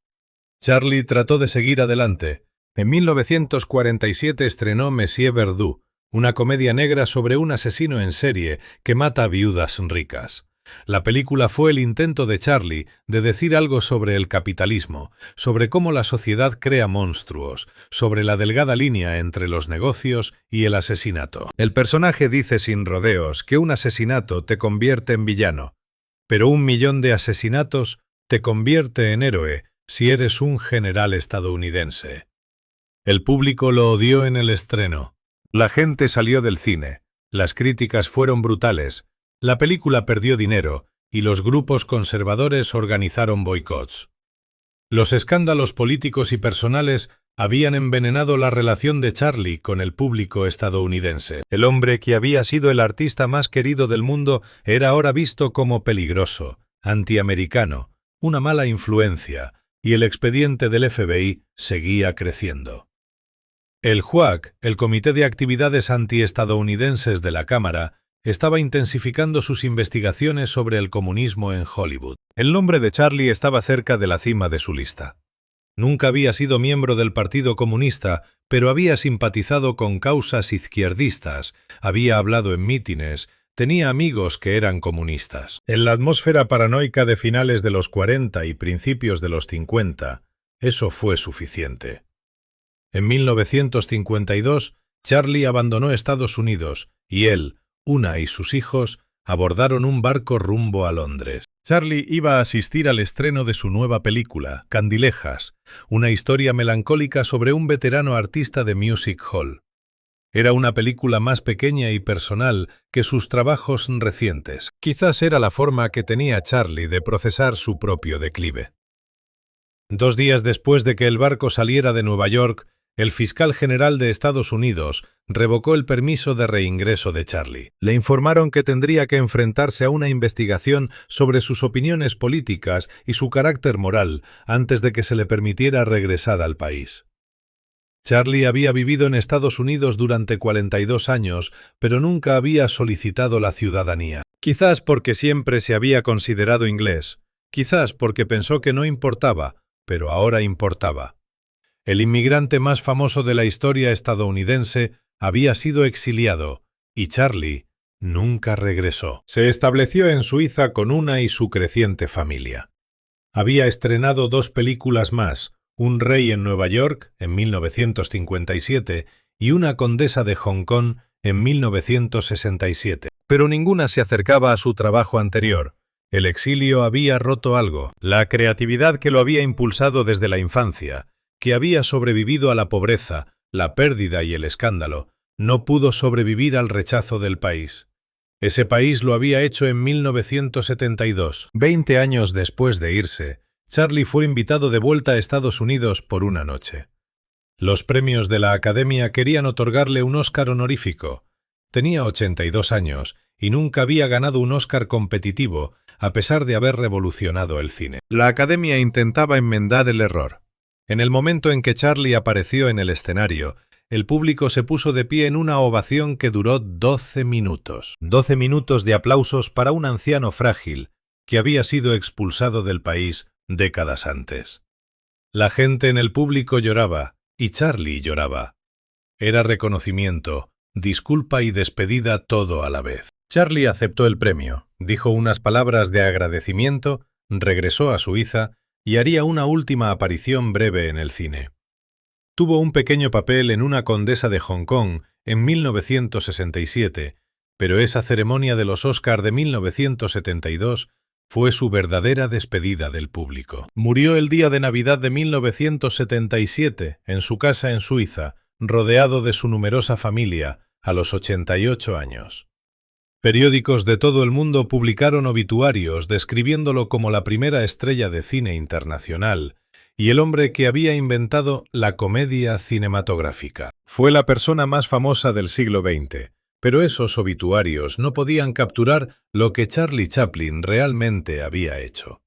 Charlie trató de seguir adelante. En 1947 estrenó Monsieur Verdoux, una comedia negra sobre un asesino en serie que mata a viudas ricas. La película fue el intento de Charlie de decir algo sobre el capitalismo, sobre cómo la sociedad crea monstruos, sobre la delgada línea entre los negocios y el asesinato. El personaje dice sin rodeos que un asesinato te convierte en villano, pero 1 millón de asesinatos te convierte en héroe si eres un general estadounidense. El público lo odió en el estreno. La gente salió del cine, las críticas fueron brutales, la película perdió dinero y los grupos conservadores organizaron boicots. Los escándalos políticos y personales habían envenenado la relación de Charlie con el público estadounidense. El hombre que había sido el artista más querido del mundo era ahora visto como peligroso, antiamericano, una mala influencia, y el expediente del FBI seguía creciendo. El JUAC, el Comité de Actividades Antiestadounidenses de la Cámara, estaba intensificando sus investigaciones sobre el comunismo en Hollywood. El nombre de Charlie estaba cerca de la cima de su lista. Nunca había sido miembro del Partido Comunista, pero había simpatizado con causas izquierdistas, había hablado en mítines, tenía amigos que eran comunistas. En la atmósfera paranoica de finales de los 40 y principios de los 50, eso fue suficiente. En 1952, Charlie abandonó Estados Unidos y él, Una y sus hijos abordaron un barco rumbo a Londres. Charlie iba a asistir al estreno de su nueva película, Candilejas, una historia melancólica sobre un veterano artista de music hall. Era una película más pequeña y personal que sus trabajos recientes. Quizás era la forma que tenía Charlie de procesar su propio declive. 2 días después de que el barco saliera de Nueva York, el fiscal general de Estados Unidos revocó el permiso de reingreso de Charlie. Le informaron que tendría que enfrentarse a una investigación sobre sus opiniones políticas y su carácter moral antes de que se le permitiera regresar al país. Charlie había vivido en Estados Unidos durante 42 años, pero nunca había solicitado la ciudadanía. Quizás porque siempre se había considerado inglés, quizás porque pensó que no importaba, pero ahora importaba. El inmigrante más famoso de la historia estadounidense había sido exiliado, y Charlie nunca regresó. Se estableció en Suiza con Una y su creciente familia. Había estrenado 2 películas más, Un rey en Nueva York, en 1957, y Una condesa de Hong Kong, en 1967. Pero ninguna se acercaba a su trabajo anterior. El exilio había roto algo, la creatividad que lo había impulsado desde la infancia, que había sobrevivido a la pobreza, la pérdida y el escándalo, no pudo sobrevivir al rechazo del país. Ese país lo había hecho en 1972. 20 años después de irse, Charlie fue invitado de vuelta a Estados Unidos por una noche. Los premios de la Academia querían otorgarle un Oscar honorífico. Tenía 82 años y nunca había ganado un Oscar competitivo, a pesar de haber revolucionado el cine. La Academia intentaba enmendar el error. En el momento en que Charlie apareció en el escenario, el público se puso de pie en una ovación que duró 12 minutos. 12 minutos de aplausos para un anciano frágil que había sido expulsado del país décadas antes. La gente en el público lloraba, y Charlie lloraba. Era reconocimiento, disculpa y despedida todo a la vez. Charlie aceptó el premio, dijo unas palabras de agradecimiento, regresó a Suiza y haría una última aparición breve en el cine. Tuvo un pequeño papel en Una condesa de Hong Kong en 1967, pero esa ceremonia de los Oscar de 1972 fue su verdadera despedida del público. Murió el día de Navidad de 1977 en su casa en Suiza, rodeado de su numerosa familia, a los 88 años. Periódicos de todo el mundo publicaron obituarios describiéndolo como la primera estrella de cine internacional y el hombre que había inventado la comedia cinematográfica. Fue la persona más famosa del siglo XX, pero esos obituarios no podían capturar lo que Charlie Chaplin realmente había hecho.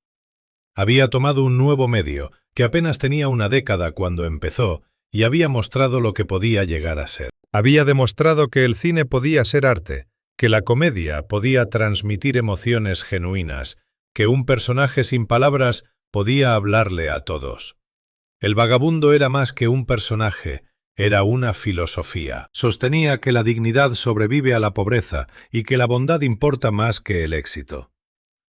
Había tomado un nuevo medio, que apenas tenía una década cuando empezó, y había mostrado lo que podía llegar a ser. Había demostrado que el cine podía ser arte, que la comedia podía transmitir emociones genuinas, que un personaje sin palabras podía hablarle a todos. El vagabundo era más que un personaje, era una filosofía. Sostenía que la dignidad sobrevive a la pobreza y que la bondad importa más que el éxito.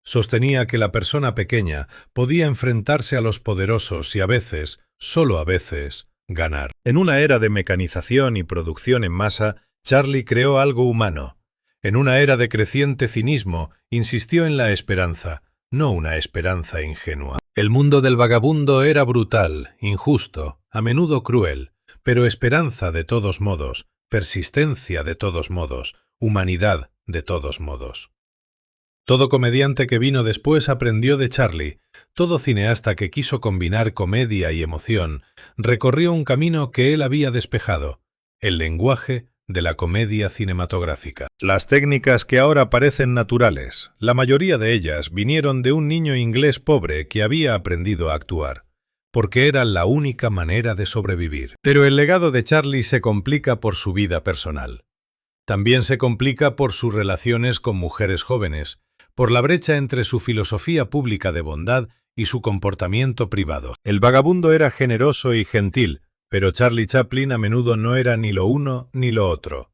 Sostenía que la persona pequeña podía enfrentarse a los poderosos y a veces, solo a veces, ganar. En una era de mecanización y producción en masa, Charlie creó algo humano. En una era de creciente cinismo, insistió en la esperanza, no una esperanza ingenua. El mundo del vagabundo era brutal, injusto, a menudo cruel, pero esperanza de todos modos, persistencia de todos modos, humanidad de todos modos. Todo comediante que vino después aprendió de Charlie, todo cineasta que quiso combinar comedia y emoción recorrió un camino que él había despejado, el lenguaje de la comedia cinematográfica. Las técnicas que ahora parecen naturales, la mayoría de ellas vinieron de un niño inglés pobre que había aprendido a actuar, porque era la única manera de sobrevivir. Pero el legado de Charlie se complica por su vida personal. También se complica por sus relaciones con mujeres jóvenes, por la brecha entre su filosofía pública de bondad y su comportamiento privado. El vagabundo era generoso y gentil, pero Charlie Chaplin a menudo no era ni lo uno ni lo otro.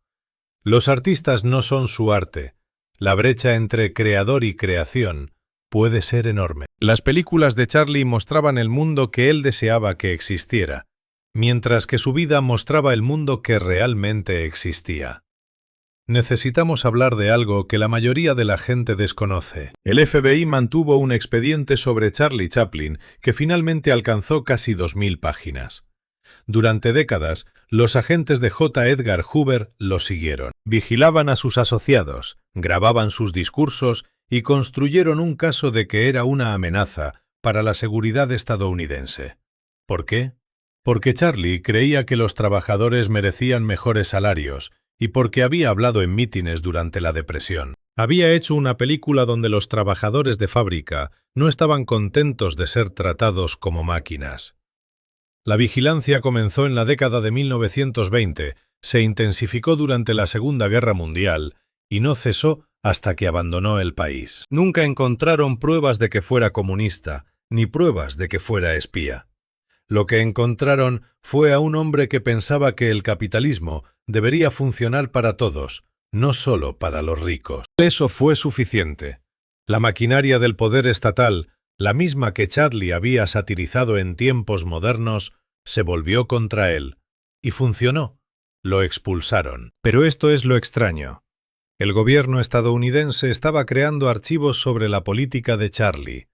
Los artistas no son su arte. La brecha entre creador y creación puede ser enorme. Las películas de Charlie mostraban el mundo que él deseaba que existiera, mientras que su vida mostraba el mundo que realmente existía. Necesitamos hablar de algo que la mayoría de la gente desconoce. El FBI mantuvo un expediente sobre Charlie Chaplin que finalmente alcanzó casi 2000 páginas. Durante décadas, los agentes de J. Edgar Hoover lo siguieron. Vigilaban a sus asociados, grababan sus discursos y construyeron un caso de que era una amenaza para la seguridad estadounidense. ¿Por qué? Porque Charlie creía que los trabajadores merecían mejores salarios y porque había hablado en mítines durante la Depresión. Había hecho una película donde los trabajadores de fábrica no estaban contentos de ser tratados como máquinas. La vigilancia comenzó en la década de 1920, se intensificó durante la Segunda Guerra Mundial y no cesó hasta que abandonó el país. Nunca encontraron pruebas de que fuera comunista, ni pruebas de que fuera espía. Lo que encontraron fue a un hombre que pensaba que el capitalismo debería funcionar para todos, no solo para los ricos. Eso fue suficiente. La maquinaria del poder estatal, la misma que Charlie había satirizado en tiempos modernos, se volvió contra él. Y funcionó. Lo expulsaron. Pero esto es lo extraño. El gobierno estadounidense estaba creando archivos sobre la política de Charlie.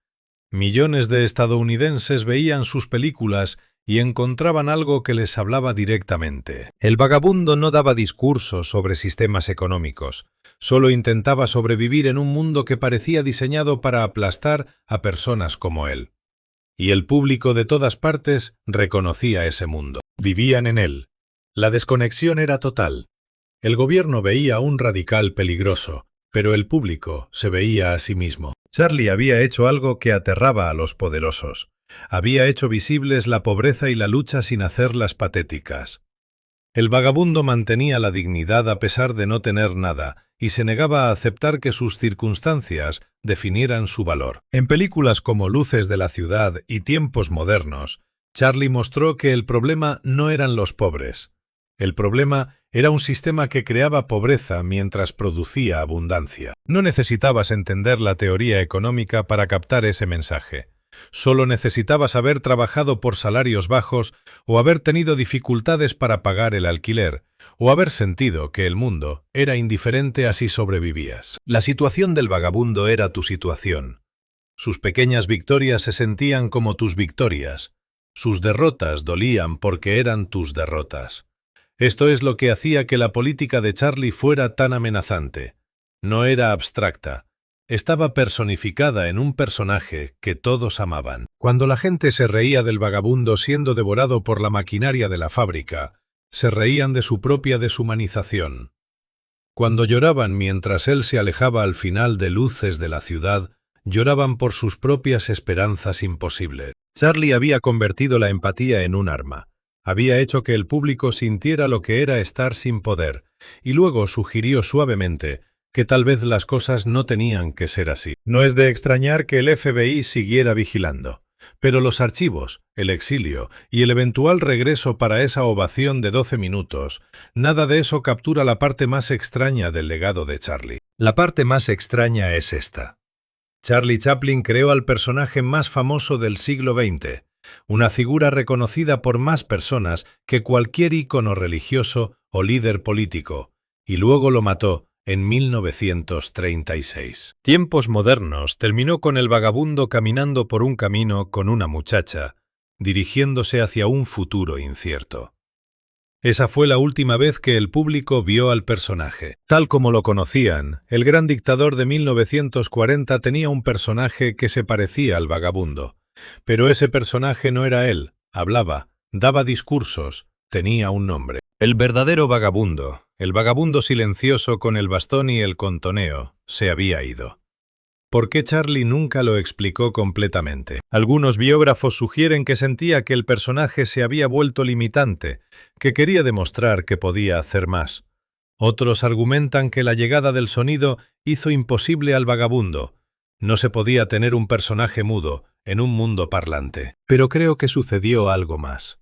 Millones de estadounidenses veían sus películas y encontraban algo que les hablaba directamente. El vagabundo no daba discursos sobre sistemas económicos, solo intentaba sobrevivir en un mundo que parecía diseñado para aplastar a personas como él. Y el público de todas partes reconocía ese mundo. Vivían en él. La desconexión era total. El gobierno veía a un radical peligroso, pero el público se veía a sí mismo. Charlie había hecho algo que aterraba a los poderosos. Había hecho visibles la pobreza y la lucha sin hacerlas patéticas. El vagabundo mantenía la dignidad a pesar de no tener nada y se negaba a aceptar que sus circunstancias definieran su valor. En películas como Luces de la ciudad y Tiempos modernos, Charlie mostró que el problema no eran los pobres. El problema era un sistema que creaba pobreza mientras producía abundancia. No necesitabas entender la teoría económica para captar ese mensaje. Solo necesitabas haber trabajado por salarios bajos o haber tenido dificultades para pagar el alquiler, o haber sentido que el mundo era indiferente a si sobrevivías. La situación del vagabundo era tu situación. Sus pequeñas victorias se sentían como tus victorias. Sus derrotas dolían porque eran tus derrotas. Esto es lo que hacía que la política de Charlie fuera tan amenazante. No era abstracta. Estaba personificada en un personaje que todos amaban. Cuando la gente se reía del vagabundo siendo devorado por la maquinaria de la fábrica, se reían de su propia deshumanización. Cuando lloraban mientras él se alejaba al final de Luces de la ciudad, lloraban por sus propias esperanzas imposibles. Charlie había convertido la empatía en un arma. Había hecho que el público sintiera lo que era estar sin poder, y luego sugirió suavemente que tal vez las cosas no tenían que ser así. No es de extrañar que el FBI siguiera vigilando, pero los archivos, el exilio y el eventual regreso para esa ovación de 12 minutos, nada de eso captura la parte más extraña del legado de Charlie. La parte más extraña es esta. Charlie Chaplin creó al personaje más famoso del siglo XX, una figura reconocida por más personas que cualquier ícono religioso o líder político, y luego lo mató en 1936. Tiempos modernos terminó con el vagabundo caminando por un camino con una muchacha, dirigiéndose hacia un futuro incierto. Esa fue la última vez que el público vio al personaje. Tal como lo conocían, el gran dictador de 1940 tenía un personaje que se parecía al vagabundo. Pero ese personaje no era él, hablaba, daba discursos, tenía un nombre. El verdadero vagabundo, el vagabundo silencioso con el bastón y el contoneo, se había ido. ¿Por qué Charlie nunca lo explicó completamente? Algunos biógrafos sugieren que sentía que el personaje se había vuelto limitante, que quería demostrar que podía hacer más. Otros argumentan que la llegada del sonido hizo imposible al vagabundo. No se podía tener un personaje mudo en un mundo parlante. Pero creo que sucedió algo más.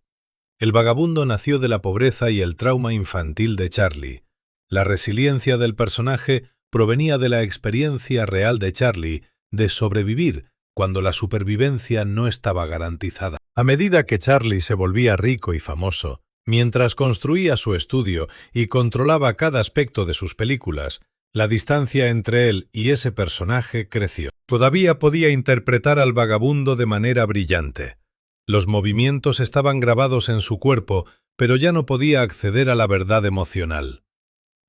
El vagabundo nació de la pobreza y el trauma infantil de Charlie. La resiliencia del personaje provenía de la experiencia real de Charlie de sobrevivir cuando la supervivencia no estaba garantizada. A medida que Charlie se volvía rico y famoso, mientras construía su estudio y controlaba cada aspecto de sus películas, la distancia entre él y ese personaje creció. Todavía podía interpretar al vagabundo de manera brillante. Los movimientos estaban grabados en su cuerpo, pero ya no podía acceder a la verdad emocional.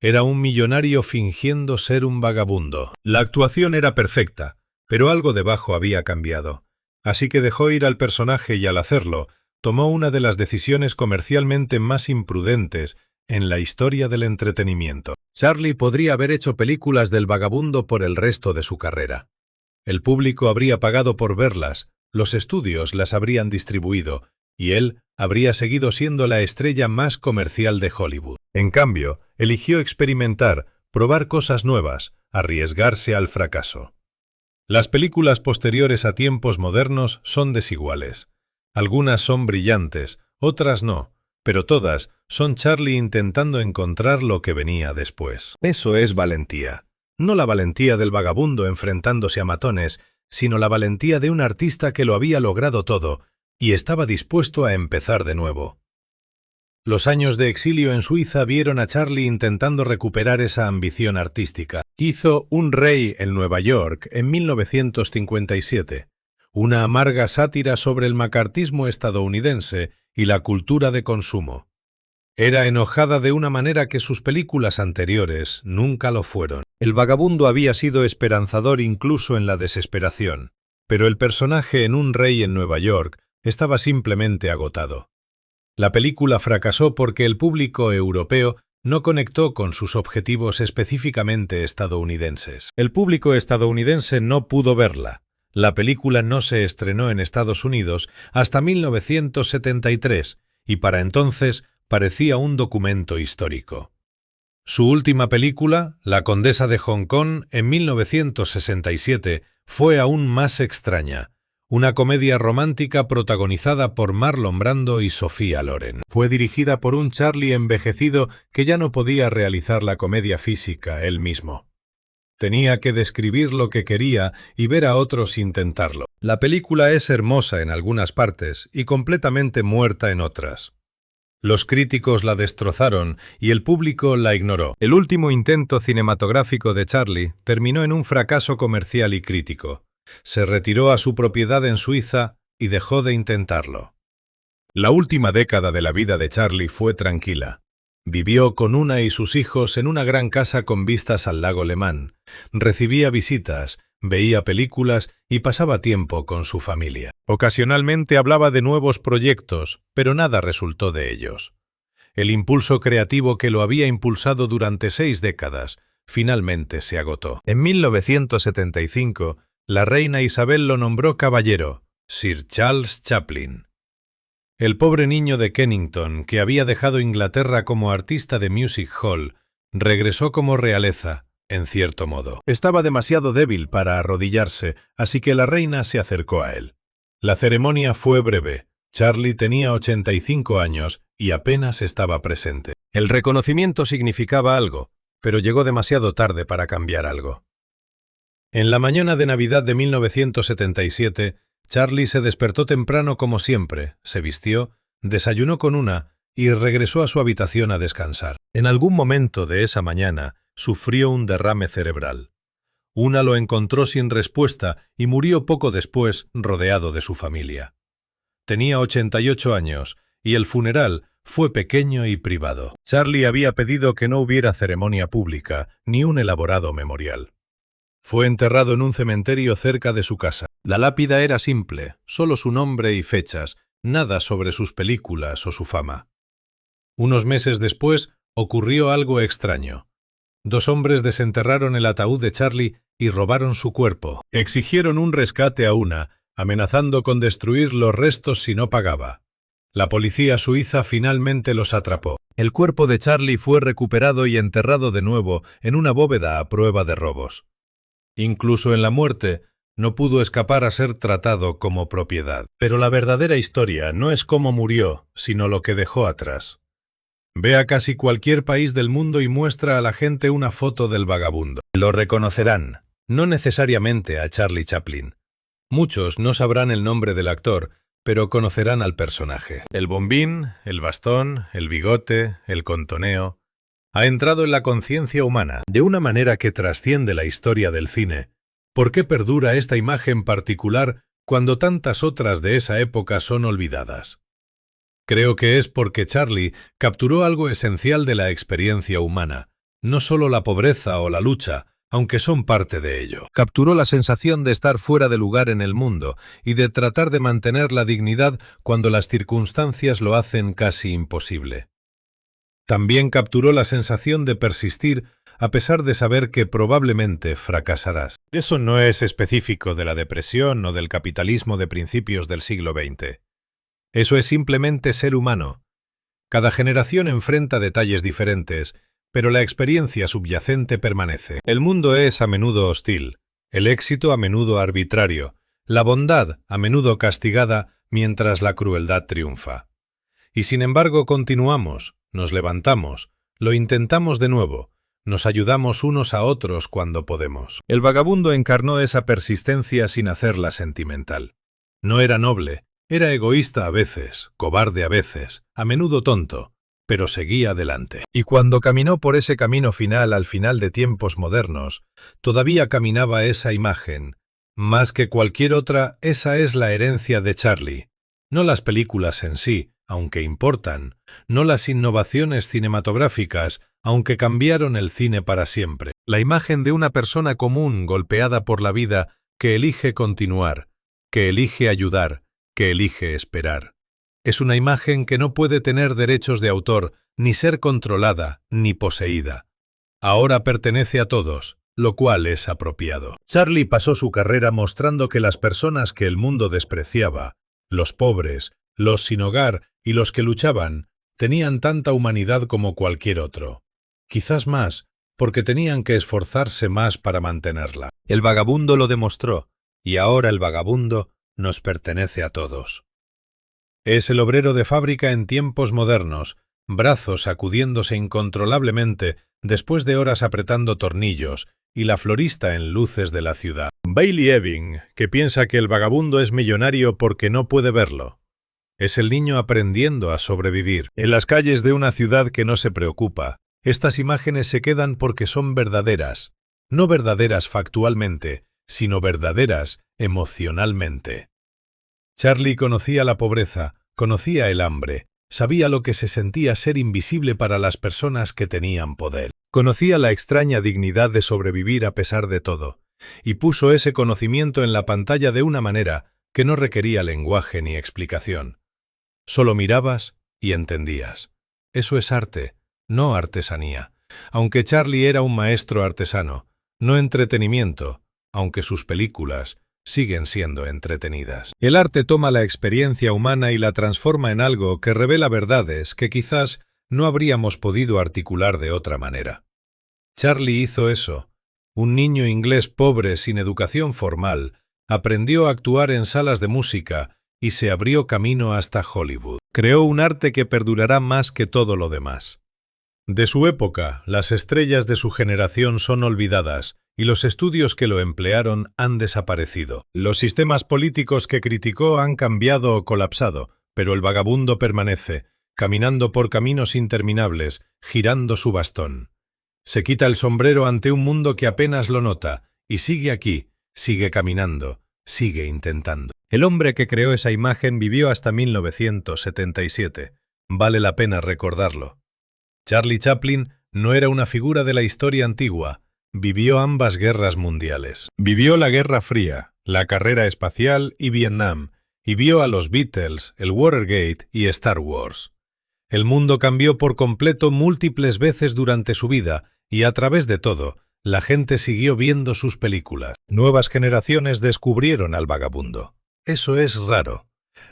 Era un millonario fingiendo ser un vagabundo. La actuación era perfecta, pero algo debajo había cambiado. Así que dejó ir al personaje y al hacerlo, tomó una de las decisiones comercialmente más imprudentes en la historia del entretenimiento. Charlie podría haber hecho películas del vagabundo por el resto de su carrera. El público habría pagado por verlas, los estudios las habrían distribuido, y él habría seguido siendo la estrella más comercial de Hollywood. En cambio, eligió experimentar, probar cosas nuevas, arriesgarse al fracaso. Las películas posteriores a tiempos modernos son desiguales. Algunas son brillantes, otras no, pero todas son Charlie intentando encontrar lo que venía después. Eso es valentía. No la valentía del vagabundo enfrentándose a matones, sino la valentía de un artista que lo había logrado todo y estaba dispuesto a empezar de nuevo. Los años de exilio en Suiza vieron a Charlie intentando recuperar esa ambición artística. Hizo Un rey en Nueva York en 1957, una amarga sátira sobre el macartismo estadounidense y la cultura de consumo. Era enojada de una manera que sus películas anteriores nunca lo fueron. El vagabundo había sido esperanzador incluso en la desesperación, pero el personaje en Un rey en Nueva York estaba simplemente agotado. La película fracasó porque el público europeo no conectó con sus objetivos específicamente estadounidenses. El público estadounidense no pudo verla. La película no se estrenó en Estados Unidos hasta 1973 y para entonces parecía un documento histórico. Su última película, La Condesa de Hong Kong, en 1967, fue aún más extraña. Una comedia romántica protagonizada por Marlon Brando y Sofía Loren. Fue dirigida por un Charlie envejecido que ya no podía realizar la comedia física él mismo. Tenía que describir lo que quería y ver a otros intentarlo. La película es hermosa en algunas partes y completamente muerta en otras. Los críticos la destrozaron y el público la ignoró. El último intento cinematográfico de Charlie terminó en un fracaso comercial y crítico. Se retiró a su propiedad en Suiza y dejó de intentarlo. La última década de la vida de Charlie fue tranquila. Vivió con Una y sus hijos en una gran casa con vistas al lago Le Mans. Recibía visitas, veía películas y pasaba tiempo con su familia. Ocasionalmente hablaba de nuevos proyectos, pero nada resultó de ellos. El impulso creativo que lo había impulsado durante 6 décadas finalmente se agotó. En 1975, la reina Isabel lo nombró caballero, Sir Charles Chaplin. El pobre niño de Kennington, que había dejado Inglaterra como artista de music hall, regresó como realeza, en cierto modo. Estaba demasiado débil para arrodillarse, así que la reina se acercó a él. La ceremonia fue breve. Charlie tenía 85 años y apenas estaba presente. El reconocimiento significaba algo, pero llegó demasiado tarde para cambiar algo. En la mañana de Navidad de 1977, Charlie se despertó temprano como siempre, se vistió, desayunó con Una y regresó a su habitación a descansar. En algún momento de esa mañana, sufrió un derrame cerebral. Una lo encontró sin respuesta y murió poco después rodeado de su familia. Tenía 88 años y el funeral fue pequeño y privado. Charlie había pedido que no hubiera ceremonia pública ni un elaborado memorial. Fue enterrado en un cementerio cerca de su casa. La lápida era simple, solo su nombre y fechas, nada sobre sus películas o su fama. Unos meses después ocurrió algo extraño. 2 hombres desenterraron el ataúd de Charlie y robaron su cuerpo. Exigieron un rescate a Una, amenazando con destruir los restos si no pagaba. La policía suiza finalmente los atrapó. El cuerpo de Charlie fue recuperado y enterrado de nuevo en una bóveda a prueba de robos. Incluso en la muerte, no pudo escapar a ser tratado como propiedad. Pero la verdadera historia no es cómo murió, sino lo que dejó atrás. Ve a casi cualquier país del mundo y muestra a la gente una foto del vagabundo. Lo reconocerán, no necesariamente a Charlie Chaplin. Muchos no sabrán el nombre del actor, pero conocerán al personaje. El bombín, el bastón, el bigote, el contoneo, ha entrado en la conciencia humana de una manera que trasciende la historia del cine. ¿Por qué perdura esta imagen particular cuando tantas otras de esa época son olvidadas? Creo que es porque Charlie capturó algo esencial de la experiencia humana, no solo la pobreza o la lucha, aunque son parte de ello. Capturó la sensación de estar fuera de lugar en el mundo y de tratar de mantener la dignidad cuando las circunstancias lo hacen casi imposible. También capturó la sensación de persistir a pesar de saber que probablemente fracasarás. Eso no es específico de la depresión o del capitalismo de principios del siglo XX. Eso es simplemente ser humano. Cada generación enfrenta detalles diferentes, pero la experiencia subyacente permanece. El mundo es a menudo hostil, el éxito a menudo arbitrario, la bondad a menudo castigada mientras la crueldad triunfa. Y sin embargo continuamos, nos levantamos, lo intentamos de nuevo, nos ayudamos unos a otros cuando podemos. El vagabundo encarnó esa persistencia sin hacerla sentimental. No era noble, era egoísta a veces, cobarde a veces, a menudo tonto, pero seguía adelante. Y cuando caminó por ese camino final al final de tiempos modernos, todavía caminaba esa imagen. Más que cualquier otra, esa es la herencia de Charlie. No las películas en sí, aunque importan, no las innovaciones cinematográficas, aunque cambiaron el cine para siempre. La imagen de una persona común golpeada por la vida que elige continuar, que elige ayudar, que elige esperar. Es una imagen que no puede tener derechos de autor, ni ser controlada, ni poseída. Ahora pertenece a todos, lo cual es apropiado. Charlie pasó su carrera mostrando que las personas que el mundo despreciaba, los pobres, los sin hogar y los que luchaban, tenían tanta humanidad como cualquier otro. Quizás más, porque tenían que esforzarse más para mantenerla. El vagabundo lo demostró, y ahora el vagabundo nos pertenece a todos. Es el obrero de fábrica en tiempos modernos, brazos sacudiéndose incontrolablemente después de horas apretando tornillos, y la florista en luces de la ciudad. Bailey Eving, que piensa que el vagabundo es millonario porque no puede verlo. Es el niño aprendiendo a sobrevivir. En las calles de una ciudad que no se preocupa, estas imágenes se quedan porque son verdaderas, no verdaderas factualmente, sino verdaderas emocionalmente. Charlie conocía la pobreza, conocía el hambre, sabía lo que se sentía ser invisible para las personas que tenían poder. Conocía la extraña dignidad de sobrevivir a pesar de todo, y puso ese conocimiento en la pantalla de una manera que no requería lenguaje ni explicación. Solo mirabas y entendías. Eso es arte, no artesanía. Aunque Charlie era un maestro artesano, no entretenimiento, aunque sus películas siguen siendo entretenidas. El arte toma la experiencia humana y la transforma en algo que revela verdades que quizás no habríamos podido articular de otra manera. Charlie hizo eso. Un niño inglés pobre sin educación formal aprendió a actuar en salas de música y se abrió camino hasta Hollywood. Creó un arte que perdurará más que todo lo demás. De su época, las estrellas de su generación son olvidadas y los estudios que lo emplearon han desaparecido. Los sistemas políticos que criticó han cambiado o colapsado, pero el vagabundo permanece, caminando por caminos interminables, girando su bastón. Se quita el sombrero ante un mundo que apenas lo nota, y sigue aquí, sigue caminando, sigue intentando. El hombre que creó esa imagen vivió hasta 1977. Vale la pena recordarlo. Charlie Chaplin no era una figura de la historia antigua, vivió ambas guerras mundiales. Vivió la Guerra Fría, la carrera espacial y Vietnam, y vio a los Beatles, el Watergate y Star Wars. El mundo cambió por completo múltiples veces durante su vida, y a través de todo, la gente siguió viendo sus películas. Nuevas generaciones descubrieron al vagabundo. Eso es raro.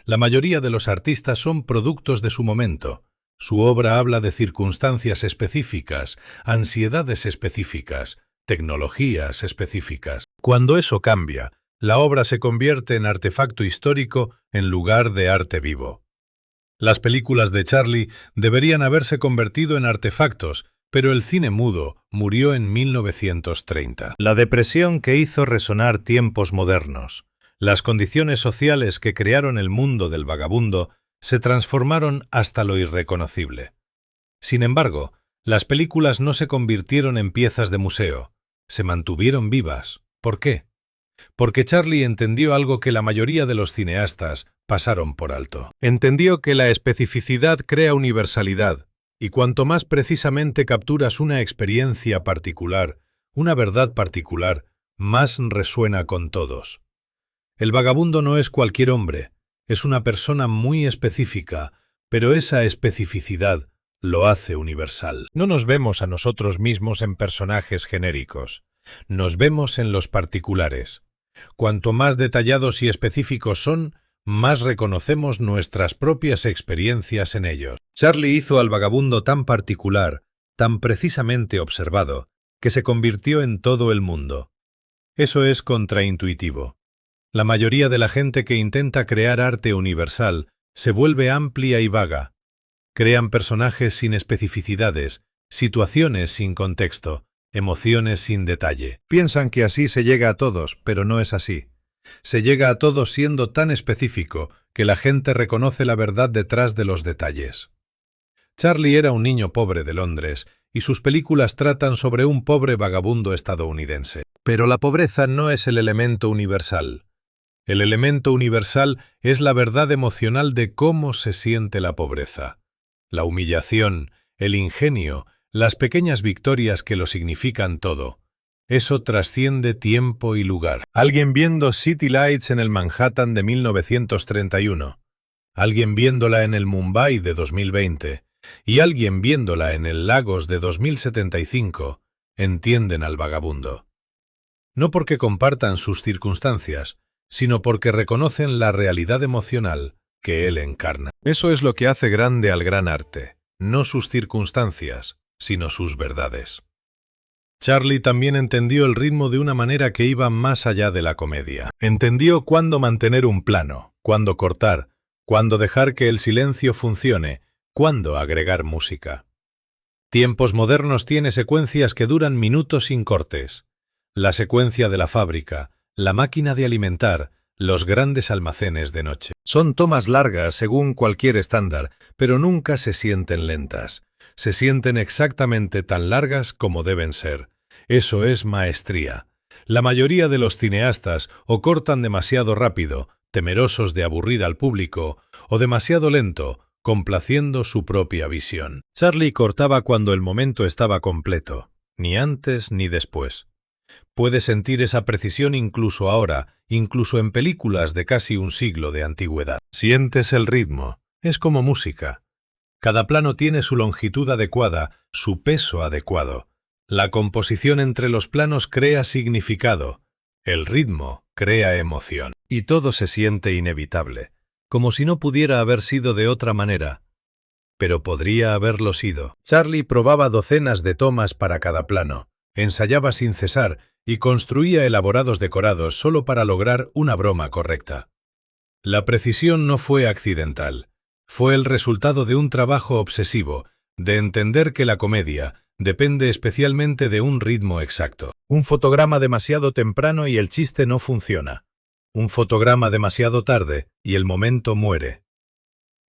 La mayoría de los artistas son productos de su momento. Su obra habla de circunstancias específicas, ansiedades específicas, tecnologías específicas. Cuando eso cambia, la obra se convierte en artefacto histórico en lugar de arte vivo. Las películas de Charlie deberían haberse convertido en artefactos, pero el cine mudo murió en 1930. La depresión que hizo resonar tiempos modernos, las condiciones sociales que crearon el mundo del vagabundo, se transformaron hasta lo irreconocible. Sin embargo, las películas no se convirtieron en piezas de museo, se mantuvieron vivas. ¿Por qué? Porque Charlie entendió algo que la mayoría de los cineastas pasaron por alto. Entendió que la especificidad crea universalidad, y cuanto más precisamente capturas una experiencia particular, una verdad particular, más resuena con todos. El vagabundo no es cualquier hombre, es una persona muy específica, pero esa especificidad lo hace universal. No nos vemos a nosotros mismos en personajes genéricos, nos vemos en los particulares. Cuanto más detallados y específicos son, más reconocemos nuestras propias experiencias en ellos. Charlie hizo al vagabundo tan particular, tan precisamente observado, que se convirtió en todo el mundo. Eso es contraintuitivo. La mayoría de la gente que intenta crear arte universal se vuelve amplia y vaga. Crean personajes sin especificidades, situaciones sin contexto, emociones sin detalle. Piensan que así se llega a todos, pero no es así. Se llega a todos siendo tan específico que la gente reconoce la verdad detrás de los detalles. Charlie era un niño pobre de Londres y sus películas tratan sobre un pobre vagabundo estadounidense. Pero la pobreza no es el elemento universal. El elemento universal es la verdad emocional de cómo se siente la pobreza. La humillación, el ingenio, las pequeñas victorias que lo significan todo. Eso trasciende tiempo y lugar. Alguien viendo City Lights en el Manhattan de 1931, alguien viéndola en el Mumbai de 2020 y alguien viéndola en el Lagos de 2075, entienden al vagabundo. No porque compartan sus circunstancias, sino porque reconocen la realidad emocional que él encarna. Eso es lo que hace grande al gran arte, no sus circunstancias, sino sus verdades. Charlie también entendió el ritmo de una manera que iba más allá de la comedia. Entendió cuándo mantener un plano, cuándo cortar, cuándo dejar que el silencio funcione, cuándo agregar música. Tiempos modernos tiene secuencias que duran minutos sin cortes. La secuencia de la fábrica, la máquina de alimentar, los grandes almacenes de noche. Son tomas largas según cualquier estándar, pero nunca se sienten lentas. Se sienten exactamente tan largas como deben ser. Eso es maestría. La mayoría de los cineastas o cortan demasiado rápido, temerosos de aburrir al público, o demasiado lento, complaciendo su propia visión. Charlie cortaba cuando el momento estaba completo, ni antes ni después. Puedes sentir esa precisión incluso ahora, incluso en películas de casi un siglo de antigüedad. Sientes el ritmo, es como música. Cada plano tiene su longitud adecuada, su peso adecuado. La composición entre los planos crea significado. El ritmo crea emoción. Y todo se siente inevitable, como si no pudiera haber sido de otra manera. Pero podría haberlo sido. Charlie probaba docenas de tomas para cada plano, ensayaba sin cesar y construía elaborados decorados solo para lograr una broma correcta. La precisión no fue accidental. Fue el resultado de un trabajo obsesivo, de entender que la comedia depende especialmente de un ritmo exacto. Un fotograma demasiado temprano y el chiste no funciona. Un fotograma demasiado tarde y el momento muere.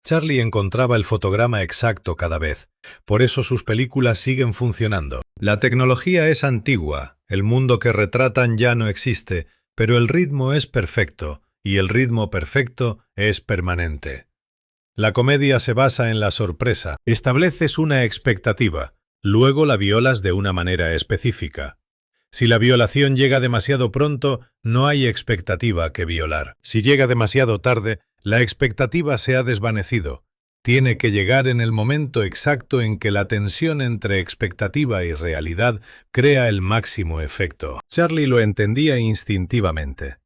Charlie encontraba el fotograma exacto cada vez, por eso sus películas siguen funcionando. La tecnología es antigua, el mundo que retratan ya no existe, pero el ritmo es perfecto, y el ritmo perfecto es permanente. La comedia se basa en la sorpresa. Estableces una expectativa, luego la violas de una manera específica. Si la violación llega demasiado pronto, no hay expectativa que violar. Si llega demasiado tarde, la expectativa se ha desvanecido. Tiene que llegar en el momento exacto en que la tensión entre expectativa y realidad crea el máximo efecto. Charlie lo entendía instintivamente.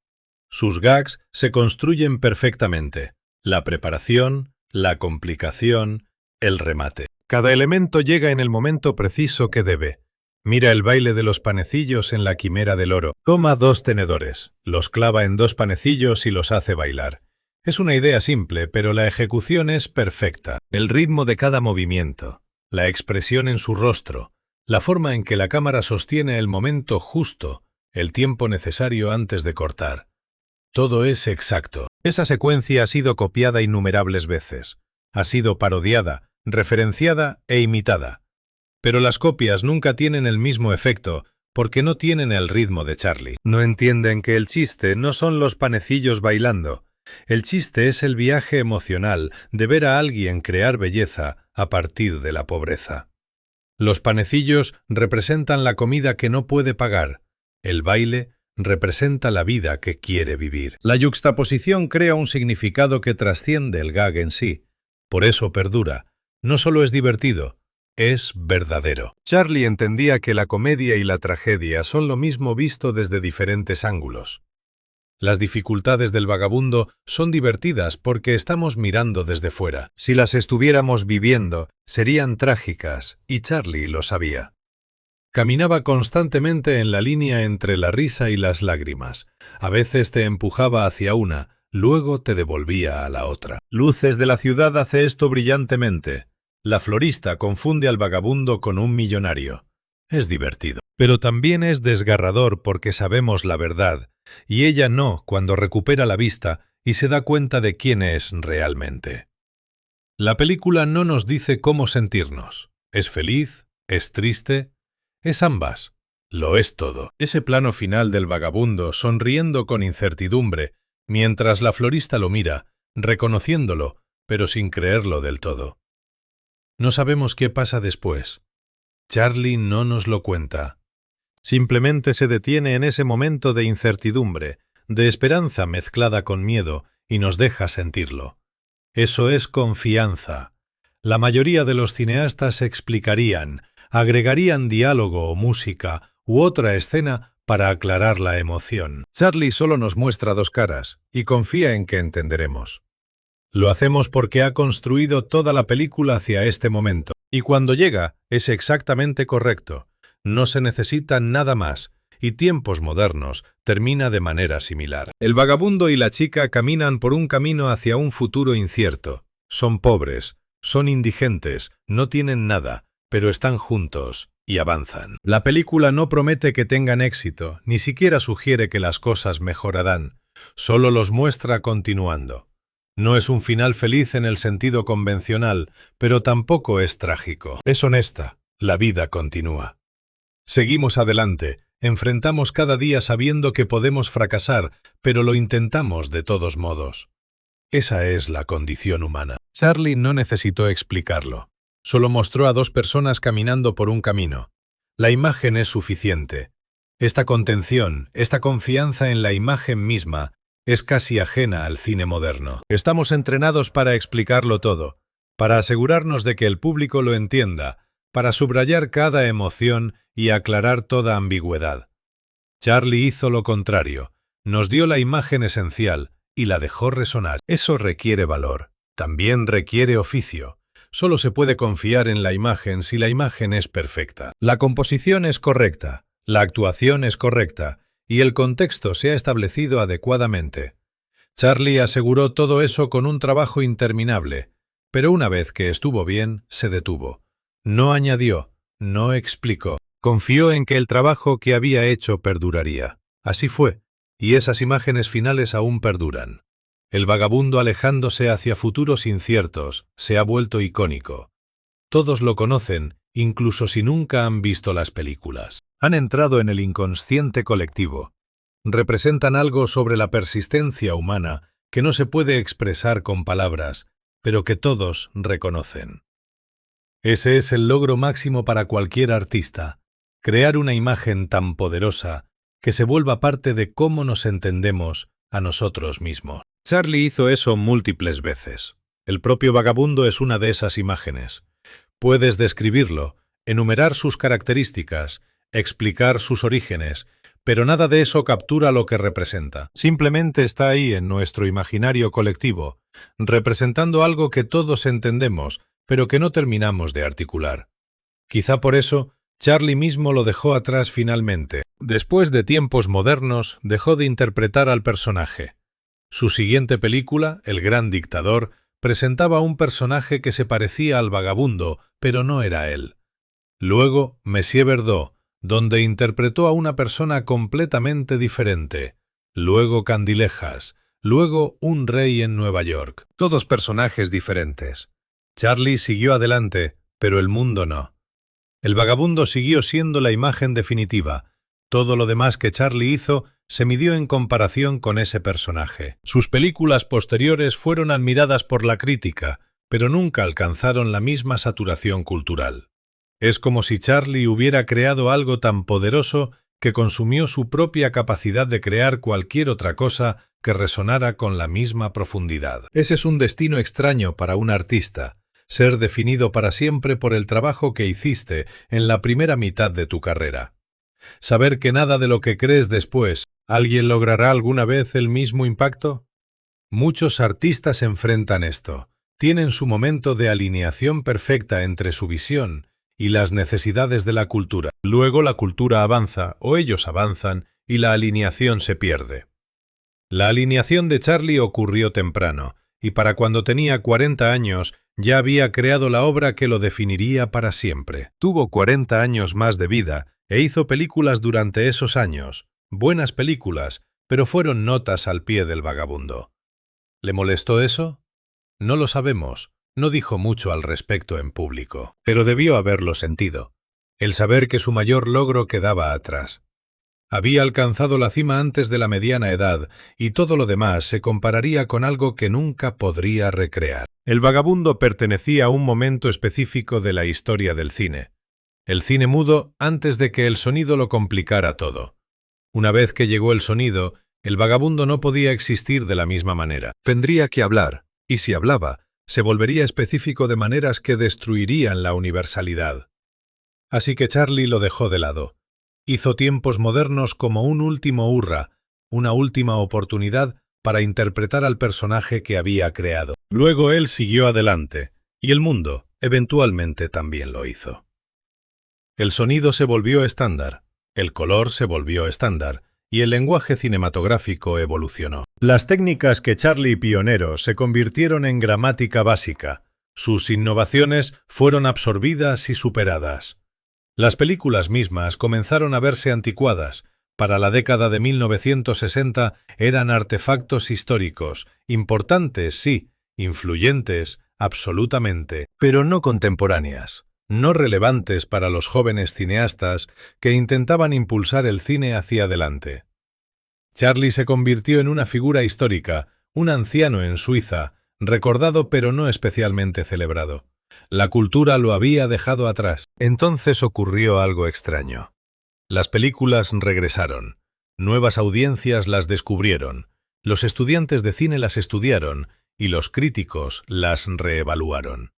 Sus gags se construyen perfectamente. La preparación, la complicación, el remate. Cada elemento llega en el momento preciso que debe. Mira el baile de los panecillos en la quimera del oro. Toma 2 tenedores, los clava en 2 panecillos y los hace bailar. Es una idea simple, pero la ejecución es perfecta. El ritmo de cada movimiento, la expresión en su rostro, la forma en que la cámara sostiene el momento justo, el tiempo necesario antes de cortar. Todo es exacto. Esa secuencia ha sido copiada innumerables veces. Ha sido parodiada, referenciada e imitada. Pero las copias nunca tienen el mismo efecto porque no tienen el ritmo de Charlie. No entienden que el chiste no son los panecillos bailando. El chiste es el viaje emocional de ver a alguien crear belleza a partir de la pobreza. Los panecillos representan la comida que no puede pagar. El baile representa la vida que quiere vivir. La yuxtaposición crea un significado que trasciende el gag en sí. Por eso perdura. No solo es divertido, es verdadero. Charlie entendía que la comedia y la tragedia son lo mismo visto desde diferentes ángulos. Las dificultades del vagabundo son divertidas porque estamos mirando desde fuera. Si las estuviéramos viviendo, serían trágicas, y Charlie lo sabía. Caminaba constantemente en la línea entre la risa y las lágrimas. A veces te empujaba hacia una, luego te devolvía a la otra. Luces de la ciudad hace esto brillantemente. La florista confunde al vagabundo con un millonario. Es divertido. Pero también es desgarrador porque sabemos la verdad, y ella no cuando recupera la vista y se da cuenta de quién es realmente. La película no nos dice cómo sentirnos. ¿Es feliz? ¿Es triste? Es ambas. Lo es todo. Ese plano final del vagabundo sonriendo con incertidumbre, mientras la florista lo mira, reconociéndolo, pero sin creerlo del todo. No sabemos qué pasa después. Charlie no nos lo cuenta. Simplemente se detiene en ese momento de incertidumbre, de esperanza mezclada con miedo, y nos deja sentirlo. Eso es confianza. La mayoría de los cineastas explicarían, agregarían diálogo o música u otra escena para aclarar la emoción. Charlie solo nos muestra dos caras y confía en que entenderemos. Lo hacemos porque ha construido toda la película hacia este momento, y cuando llega es exactamente correcto. No se necesita nada más, y Tiempos modernos termina de manera similar. El vagabundo y la chica caminan por un camino hacia un futuro incierto. Son pobres, son indigentes, no tienen nada, pero están juntos y avanzan. La película no promete que tengan éxito, ni siquiera sugiere que las cosas mejorarán, solo los muestra continuando. No es un final feliz en el sentido convencional, pero tampoco es trágico. Es honesta, la vida continúa. Seguimos adelante, enfrentamos cada día sabiendo que podemos fracasar, pero lo intentamos de todos modos. Esa es la condición humana. Charlie no necesitó explicarlo. Solo mostró a dos personas caminando por un camino. La imagen es suficiente. Esta contención, esta confianza en la imagen misma, es casi ajena al cine moderno. Estamos entrenados para explicarlo todo, para asegurarnos de que el público lo entienda, para subrayar cada emoción y aclarar toda ambigüedad. Charlie hizo lo contrario, nos dio la imagen esencial y la dejó resonar. Eso requiere valor, también requiere oficio. Solo se puede confiar en la imagen si la imagen es perfecta. La composición es correcta, la actuación es correcta, y el contexto se ha establecido adecuadamente. Charlie aseguró todo eso con un trabajo interminable, pero una vez que estuvo bien, se detuvo. No añadió, no explicó. Confió en que el trabajo que había hecho perduraría. Así fue, y esas imágenes finales aún perduran. El vagabundo alejándose hacia futuros inciertos se ha vuelto icónico. Todos lo conocen, incluso si nunca han visto las películas. Han entrado en el inconsciente colectivo. Representan algo sobre la persistencia humana que no se puede expresar con palabras, pero que todos reconocen. Ese es el logro máximo para cualquier artista, crear una imagen tan poderosa que se vuelva parte de cómo nos entendemos a nosotros mismos. Charlie hizo eso múltiples veces. El propio vagabundo es una de esas imágenes. Puedes describirlo, enumerar sus características, explicar sus orígenes, pero nada de eso captura lo que representa. Simplemente está ahí en nuestro imaginario colectivo, representando algo que todos entendemos, pero que no terminamos de articular. Quizá por eso, Charlie mismo lo dejó atrás finalmente. Después de Tiempos modernos, dejó de interpretar al personaje. Su siguiente película, El Gran Dictador, presentaba un personaje que se parecía al vagabundo, pero no era él. Luego, Monsieur Verdot, donde interpretó a una persona completamente diferente. Luego Candilejas. Luego Un rey en Nueva York. Todos personajes diferentes. Charlie siguió adelante, pero el mundo no. El vagabundo siguió siendo la imagen definitiva. Todo lo demás que Charlie hizo se midió en comparación con ese personaje. Sus películas posteriores fueron admiradas por la crítica, pero nunca alcanzaron la misma saturación cultural. Es como si Charlie hubiera creado algo tan poderoso que consumió su propia capacidad de crear cualquier otra cosa que resonara con la misma profundidad. Ese es un destino extraño para un artista, ser definido para siempre por el trabajo que hiciste en la primera mitad de tu carrera. Saber que nada de lo que crees después, ¿alguien logrará alguna vez el mismo impacto? Muchos artistas enfrentan esto. Tienen su momento de alineación perfecta entre su visión y las necesidades de la cultura. Luego la cultura avanza, o ellos avanzan, y la alineación se pierde. La alineación de Charlie ocurrió temprano, y para cuando tenía 40 años ya había creado la obra que lo definiría para siempre. Tuvo 40 años más de vida e hizo películas durante esos años, buenas películas, pero fueron notas al pie del vagabundo. ¿Le molestó eso? No lo sabemos. No dijo mucho al respecto en público, pero debió haberlo sentido, el saber que su mayor logro quedaba atrás. Había alcanzado la cima antes de la mediana edad y todo lo demás se compararía con algo que nunca podría recrear. El vagabundo pertenecía a un momento específico de la historia del cine. El cine mudo antes de que el sonido lo complicara todo. Una vez que llegó el sonido, el vagabundo no podía existir de la misma manera. Tendría que hablar, y si hablaba, se volvería específico de maneras que destruirían la universalidad. Así que Charlie lo dejó de lado. Hizo tiempos modernos como un último hurra, una última oportunidad para interpretar al personaje que había creado. Luego él siguió adelante, y el mundo, eventualmente, también lo hizo. El sonido se volvió estándar, el color se volvió estándar, y el lenguaje cinematográfico evolucionó. Las técnicas que Charlie pionero se convirtieron en gramática básica. Sus innovaciones fueron absorbidas y superadas. Las películas mismas comenzaron a verse anticuadas. Para la década de 1960 eran artefactos históricos, importantes, sí, influyentes, absolutamente, pero no contemporáneas. No relevantes para los jóvenes cineastas que intentaban impulsar el cine hacia adelante. Charlie se convirtió en una figura histórica, un anciano en Suiza, recordado pero no especialmente celebrado. La cultura lo había dejado atrás. Entonces ocurrió algo extraño. Las películas regresaron. Nuevas audiencias las descubrieron. Los estudiantes de cine las estudiaron y los críticos las reevaluaron.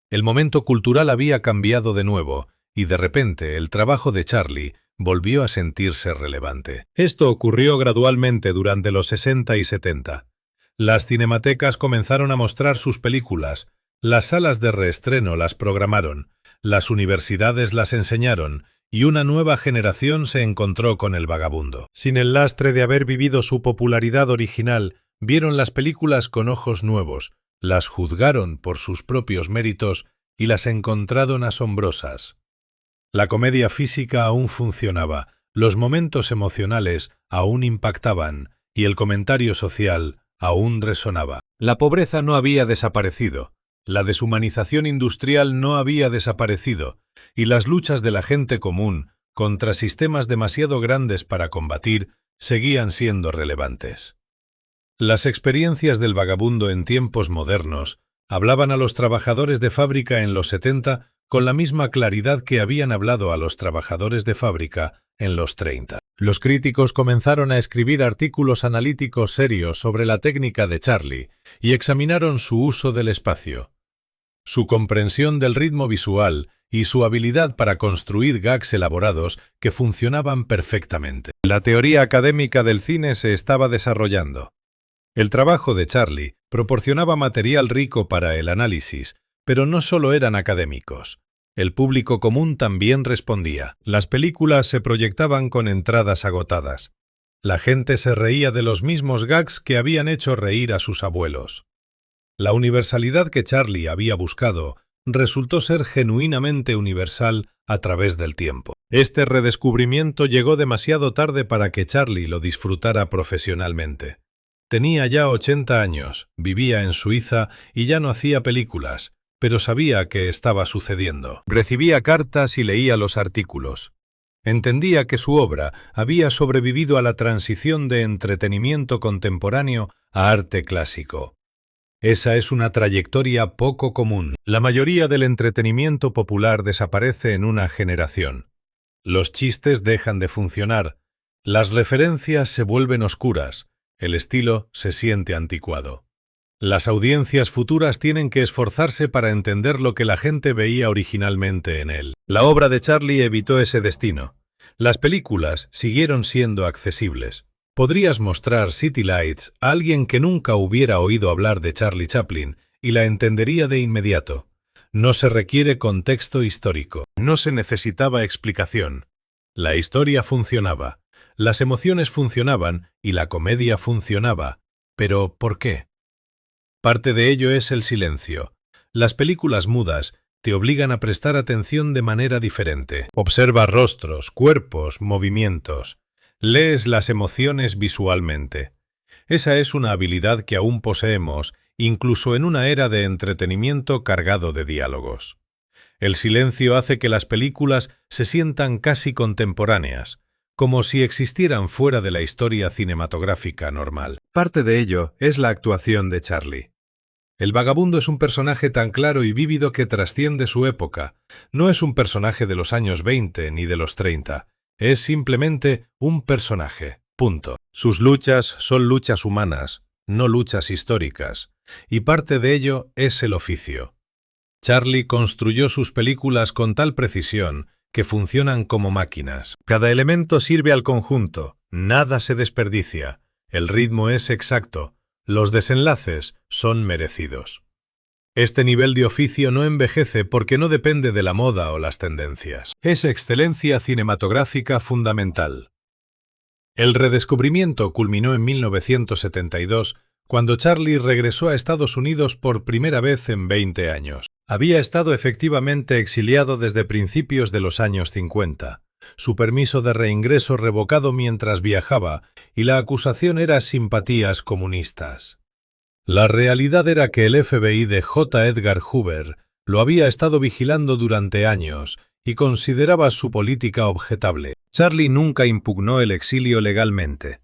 El momento cultural había cambiado de nuevo, y de repente el trabajo de Charlie volvió a sentirse relevante. Esto ocurrió gradualmente durante los 60 y 70. Las cinematecas comenzaron a mostrar sus películas, las salas de reestreno las programaron, las universidades las enseñaron, y una nueva generación se encontró con el vagabundo. Sin el lastre de haber vivido su popularidad original, vieron las películas con ojos nuevos, las juzgaron por sus propios méritos y las encontraron asombrosas. La comedia física aún funcionaba, los momentos emocionales aún impactaban y el comentario social aún resonaba. La pobreza no había desaparecido, la deshumanización industrial no había desaparecido y las luchas de la gente común contra sistemas demasiado grandes para combatir seguían siendo relevantes. Las experiencias del vagabundo en tiempos modernos hablaban a los trabajadores de fábrica en los 70 con la misma claridad que habían hablado a los trabajadores de fábrica en los 30. Los críticos comenzaron a escribir artículos analíticos serios sobre la técnica de Charlie y examinaron su uso del espacio, su comprensión del ritmo visual y su habilidad para construir gags elaborados que funcionaban perfectamente. La teoría académica del cine se estaba desarrollando. El trabajo de Charlie proporcionaba material rico para el análisis, pero no solo eran académicos. El público común también respondía. Las películas se proyectaban con entradas agotadas. La gente se reía de los mismos gags que habían hecho reír a sus abuelos. La universalidad que Charlie había buscado resultó ser genuinamente universal a través del tiempo. Este redescubrimiento llegó demasiado tarde para que Charlie lo disfrutara profesionalmente. Tenía ya 80 años, vivía en Suiza y ya no hacía películas, pero sabía qué estaba sucediendo. Recibía cartas y leía los artículos. Entendía que su obra había sobrevivido a la transición de entretenimiento contemporáneo a arte clásico. Esa es una trayectoria poco común. La mayoría del entretenimiento popular desaparece en una generación. Los chistes dejan de funcionar, las referencias se vuelven oscuras, el estilo se siente anticuado. Las audiencias futuras tienen que esforzarse para entender lo que la gente veía originalmente en él. La obra de Charlie evitó ese destino. Las películas siguieron siendo accesibles. Podrías mostrar City Lights a alguien que nunca hubiera oído hablar de Charlie Chaplin y la entendería de inmediato. No se requiere contexto histórico. No se necesitaba explicación. La historia funcionaba, las emociones funcionaban y la comedia funcionaba. ¿Pero por qué? Parte de ello es el silencio. Las películas mudas te obligan a prestar atención de manera diferente. Observa rostros, cuerpos, movimientos. Lees las emociones visualmente. Esa es una habilidad que aún poseemos, incluso en una era de entretenimiento cargado de diálogos. El silencio hace que las películas se sientan casi contemporáneas, como si existieran fuera de la historia cinematográfica normal. Parte de ello es la actuación de Charlie. El vagabundo es un personaje tan claro y vívido que trasciende su época. No es un personaje de los años 20 ni de los 30. Es simplemente un personaje. Punto. Sus luchas son luchas humanas, no luchas históricas, y parte de ello es el oficio. Charlie construyó sus películas con tal precisión que funcionan como máquinas. Cada elemento sirve al conjunto, nada se desperdicia, el ritmo es exacto, los desenlaces son merecidos. Este nivel de oficio no envejece porque no depende de la moda o las tendencias. Es excelencia cinematográfica fundamental. El redescubrimiento culminó en 1972, cuando Charlie regresó a Estados Unidos por primera vez en 20 años. Había estado efectivamente exiliado desde principios de los años 50. Su permiso de reingreso revocado mientras viajaba y la acusación era simpatías comunistas. La realidad era que el FBI de J. Edgar Hoover lo había estado vigilando durante años y consideraba su política objetable. Charlie nunca impugnó el exilio legalmente.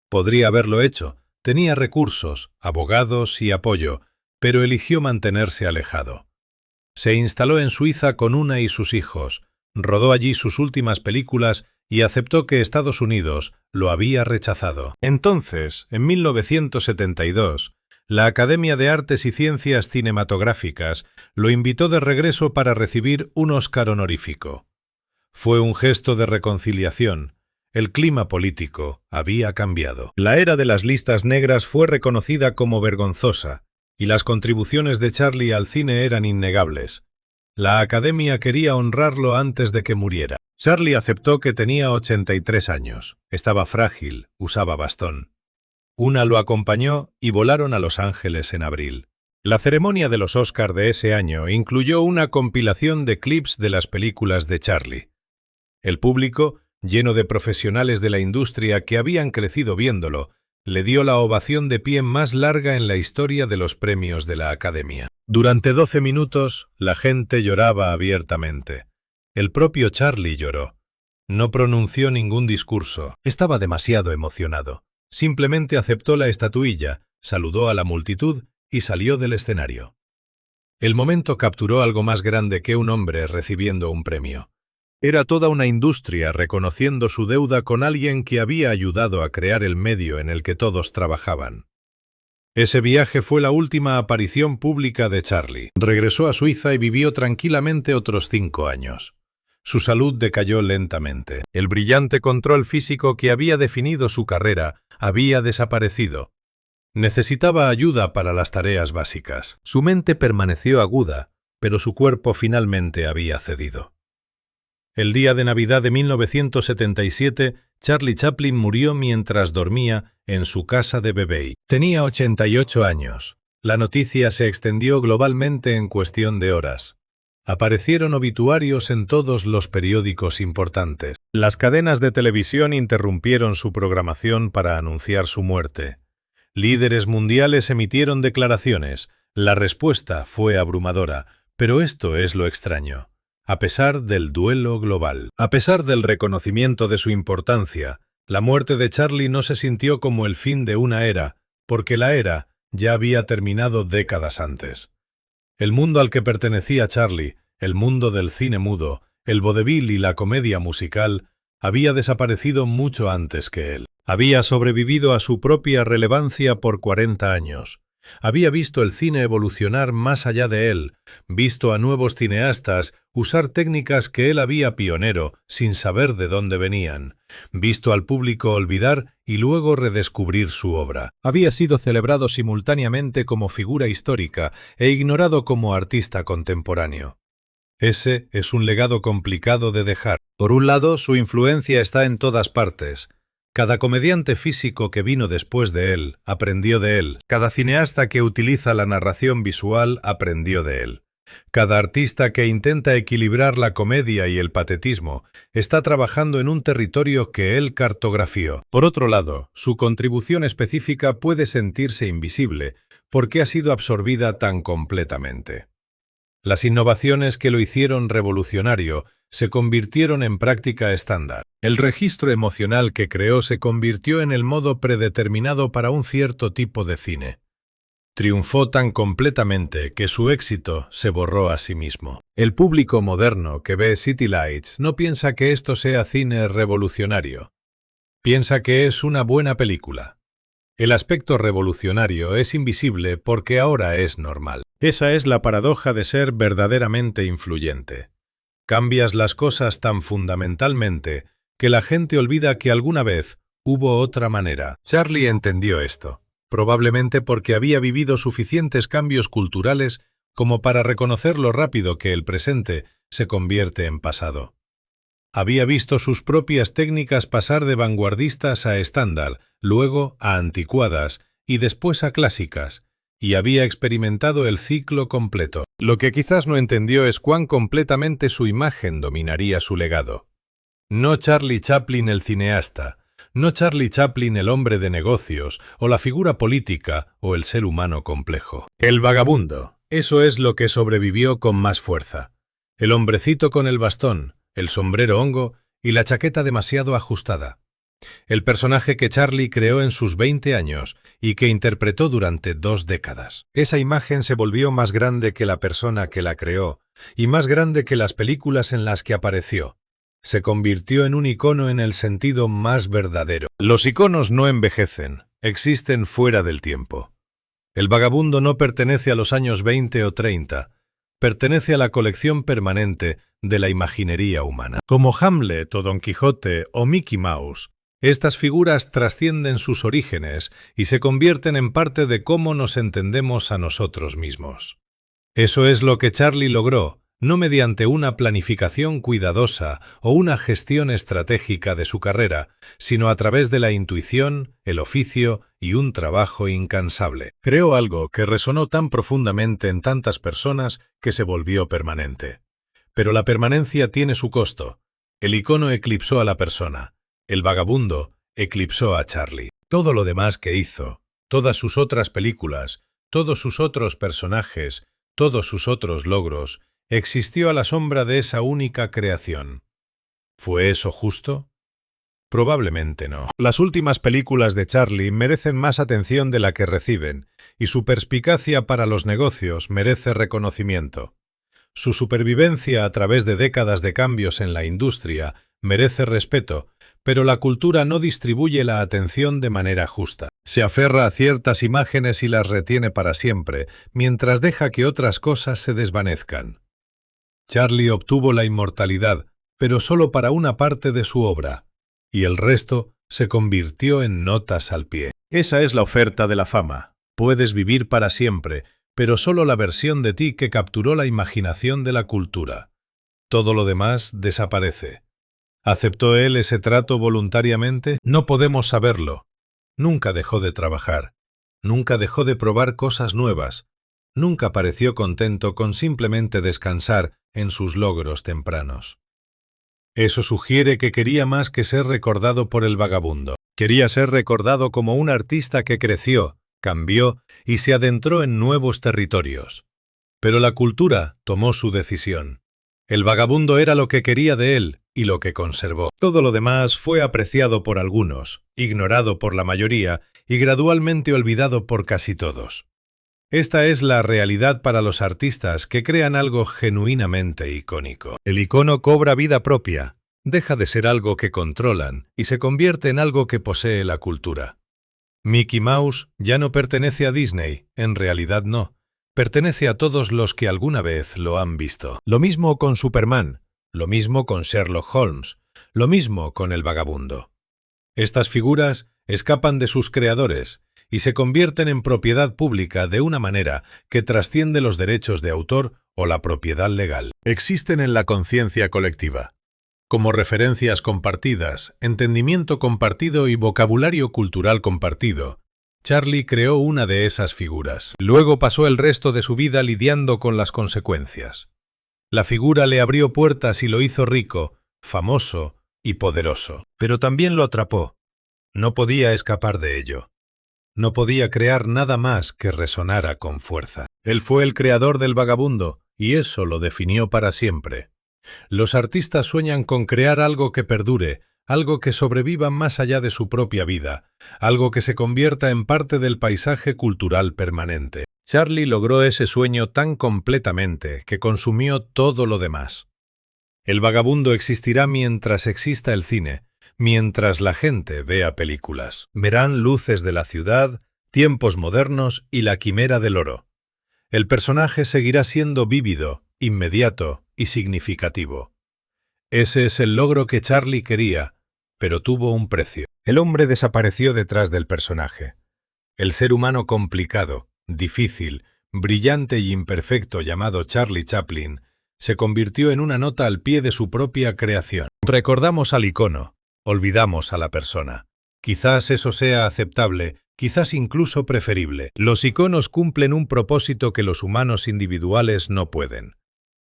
Podría haberlo hecho, tenía recursos, abogados y apoyo, pero eligió mantenerse alejado. Se instaló en Suiza con Una y sus hijos, rodó allí sus últimas películas y aceptó que Estados Unidos lo había rechazado. Entonces, en 1972, la Academia de Artes y Ciencias Cinematográficas lo invitó de regreso para recibir un Oscar honorífico. Fue un gesto de reconciliación. El clima político había cambiado. La era de las listas negras fue reconocida como vergonzosa, y las contribuciones de Charlie al cine eran innegables. La Academia quería honrarlo antes de que muriera. Charlie aceptó que tenía 83 años. Estaba frágil, usaba bastón. Una lo acompañó y volaron a Los Ángeles en abril. La ceremonia de los Oscar de ese año incluyó una compilación de clips de las películas de Charlie. El público, lleno de profesionales de la industria que habían crecido viéndolo, le dio la ovación de pie más larga en la historia de los premios de la Academia. Durante 12 minutos, la gente lloraba abiertamente. El propio Charlie lloró. No pronunció ningún discurso. Estaba demasiado emocionado. Simplemente aceptó la estatuilla, saludó a la multitud y salió del escenario. El momento capturó algo más grande que un hombre recibiendo un premio. Era toda una industria reconociendo su deuda con alguien que había ayudado a crear el medio en el que todos trabajaban. Ese viaje fue la última aparición pública de Charlie. Regresó a Suiza y vivió tranquilamente otros 5 años. Su salud decayó lentamente. El brillante control físico que había definido su carrera había desaparecido. Necesitaba ayuda para las tareas básicas. Su mente permaneció aguda, pero su cuerpo finalmente había cedido. El día de Navidad de 1977, Charlie Chaplin murió mientras dormía en su casa de Vevey. Tenía 88 años. La noticia se extendió globalmente en cuestión de horas. Aparecieron obituarios en todos los periódicos importantes. Las cadenas de televisión interrumpieron su programación para anunciar su muerte. Líderes mundiales emitieron declaraciones. La respuesta fue abrumadora, pero esto es lo extraño. A pesar del duelo global, a pesar del reconocimiento de su importancia, la muerte de Charlie no se sintió como el fin de una era, porque la era ya había terminado décadas antes. El mundo al que pertenecía Charlie, el mundo del cine mudo, el vodevil y la comedia musical, había desaparecido mucho antes que él. Había sobrevivido a su propia relevancia por 40 años. Había visto el cine evolucionar más allá de él, visto a nuevos cineastas usar técnicas que él había pionero sin saber de dónde venían, visto al público olvidar y luego redescubrir su obra. Había sido celebrado simultáneamente como figura histórica e ignorado como artista contemporáneo. Ese es un legado complicado de dejar. Por un lado, su influencia está en todas partes. Cada comediante físico que vino después de él aprendió de él. Cada cineasta que utiliza la narración visual aprendió de él. Cada artista que intenta equilibrar la comedia y el patetismo está trabajando en un territorio que él cartografió. Por otro lado, su contribución específica puede sentirse invisible porque ha sido absorbida tan completamente. Las innovaciones que lo hicieron revolucionario se convirtieron en práctica estándar. El registro emocional que creó se convirtió en el modo predeterminado para un cierto tipo de cine. Triunfó tan completamente que su éxito se borró a sí mismo. El público moderno que ve City Lights no piensa que esto sea cine revolucionario. Piensa que es una buena película. El aspecto revolucionario es invisible porque ahora es normal. Esa es la paradoja de ser verdaderamente influyente. Cambias las cosas tan fundamentalmente que la gente olvida que alguna vez hubo otra manera. Charlie entendió esto, probablemente porque había vivido suficientes cambios culturales como para reconocer lo rápido que el presente se convierte en pasado. Había visto sus propias técnicas pasar de vanguardistas a estándar, luego a anticuadas y después a clásicas, y había experimentado el ciclo completo. Lo que quizás no entendió es cuán completamente su imagen dominaría su legado. No Charlie Chaplin el cineasta, no Charlie Chaplin el hombre de negocios, o la figura política, o el ser humano complejo. El vagabundo, eso es lo que sobrevivió con más fuerza. El hombrecito con el bastón, el sombrero hongo y la chaqueta demasiado ajustada. El personaje que Charlie creó en sus 20 años y que interpretó durante 2 décadas. Esa imagen se volvió más grande que la persona que la creó y más grande que las películas en las que apareció. Se convirtió en un icono en el sentido más verdadero. Los iconos no envejecen, existen fuera del tiempo. El vagabundo no pertenece a los años 20 o 30, pertenece a la colección permanente de la imaginería humana. Como Hamlet o Don Quijote o Mickey Mouse, estas figuras trascienden sus orígenes y se convierten en parte de cómo nos entendemos a nosotros mismos. Eso es lo que Charlie logró, no mediante una planificación cuidadosa o una gestión estratégica de su carrera, sino a través de la intuición, el oficio y un trabajo incansable. Creó algo que resonó tan profundamente en tantas personas que se volvió permanente. Pero la permanencia tiene su costo. El icono eclipsó a la persona. El vagabundo eclipsó a Charlie. Todo lo demás que hizo, todas sus otras películas, todos sus otros personajes, todos sus otros logros, existió a la sombra de esa única creación. ¿Fue eso justo? Probablemente no. Las últimas películas de Charlie merecen más atención de la que reciben, y su perspicacia para los negocios merece reconocimiento. Su supervivencia a través de décadas de cambios en la industria merece respeto, pero la cultura no distribuye la atención de manera justa. Se aferra a ciertas imágenes y las retiene para siempre, mientras deja que otras cosas se desvanezcan. Charlie obtuvo la inmortalidad, pero solo para una parte de su obra, y el resto se convirtió en notas al pie. Esa es la oferta de la fama. Puedes vivir para siempre, pero solo la versión de ti que capturó la imaginación de la cultura. Todo lo demás desaparece. ¿Aceptó él ese trato voluntariamente? No podemos saberlo. Nunca dejó de trabajar. Nunca dejó de probar cosas nuevas. Nunca pareció contento con simplemente descansar en sus logros tempranos. Eso sugiere que quería más que ser recordado por el vagabundo. Quería ser recordado como un artista que creció, cambió y se adentró en nuevos territorios. Pero la cultura tomó su decisión. El vagabundo era lo que quería de él y lo que conservó. Todo lo demás fue apreciado por algunos, ignorado por la mayoría y gradualmente olvidado por casi todos. Esta es la realidad para los artistas que crean algo genuinamente icónico. El icono cobra vida propia, deja de ser algo que controlan y se convierte en algo que posee la cultura. Mickey Mouse ya no pertenece a Disney, en realidad no. Pertenece a todos los que alguna vez lo han visto. Lo mismo con Superman, lo mismo con Sherlock Holmes, lo mismo con el vagabundo. Estas figuras escapan de sus creadores y se convierten en propiedad pública de una manera que trasciende los derechos de autor o la propiedad legal. Existen en la conciencia colectiva. Como referencias compartidas, entendimiento compartido y vocabulario cultural compartido, Charlie creó una de esas figuras. Luego pasó el resto de su vida lidiando con las consecuencias. La figura le abrió puertas y lo hizo rico, famoso y poderoso. Pero también lo atrapó. No podía escapar de ello. No podía crear nada más que resonara con fuerza. Él fue el creador del vagabundo, y eso lo definió para siempre. Los artistas sueñan con crear algo que perdure, algo que sobreviva más allá de su propia vida, algo que se convierta en parte del paisaje cultural permanente. Charlie logró ese sueño tan completamente que consumió todo lo demás. El vagabundo existirá mientras exista el cine, mientras la gente vea películas. Verán luces de la ciudad, tiempos modernos y la quimera del oro. El personaje seguirá siendo vívido, inmediato y significativo. Ese es el logro que Charlie quería, pero tuvo un precio. El hombre desapareció detrás del personaje. El ser humano complicado, difícil, brillante y imperfecto llamado Charlie Chaplin se convirtió en una nota al pie de su propia creación. Recordamos al icono, olvidamos a la persona. Quizás eso sea aceptable, quizás incluso preferible. Los iconos cumplen un propósito que los humanos individuales no pueden.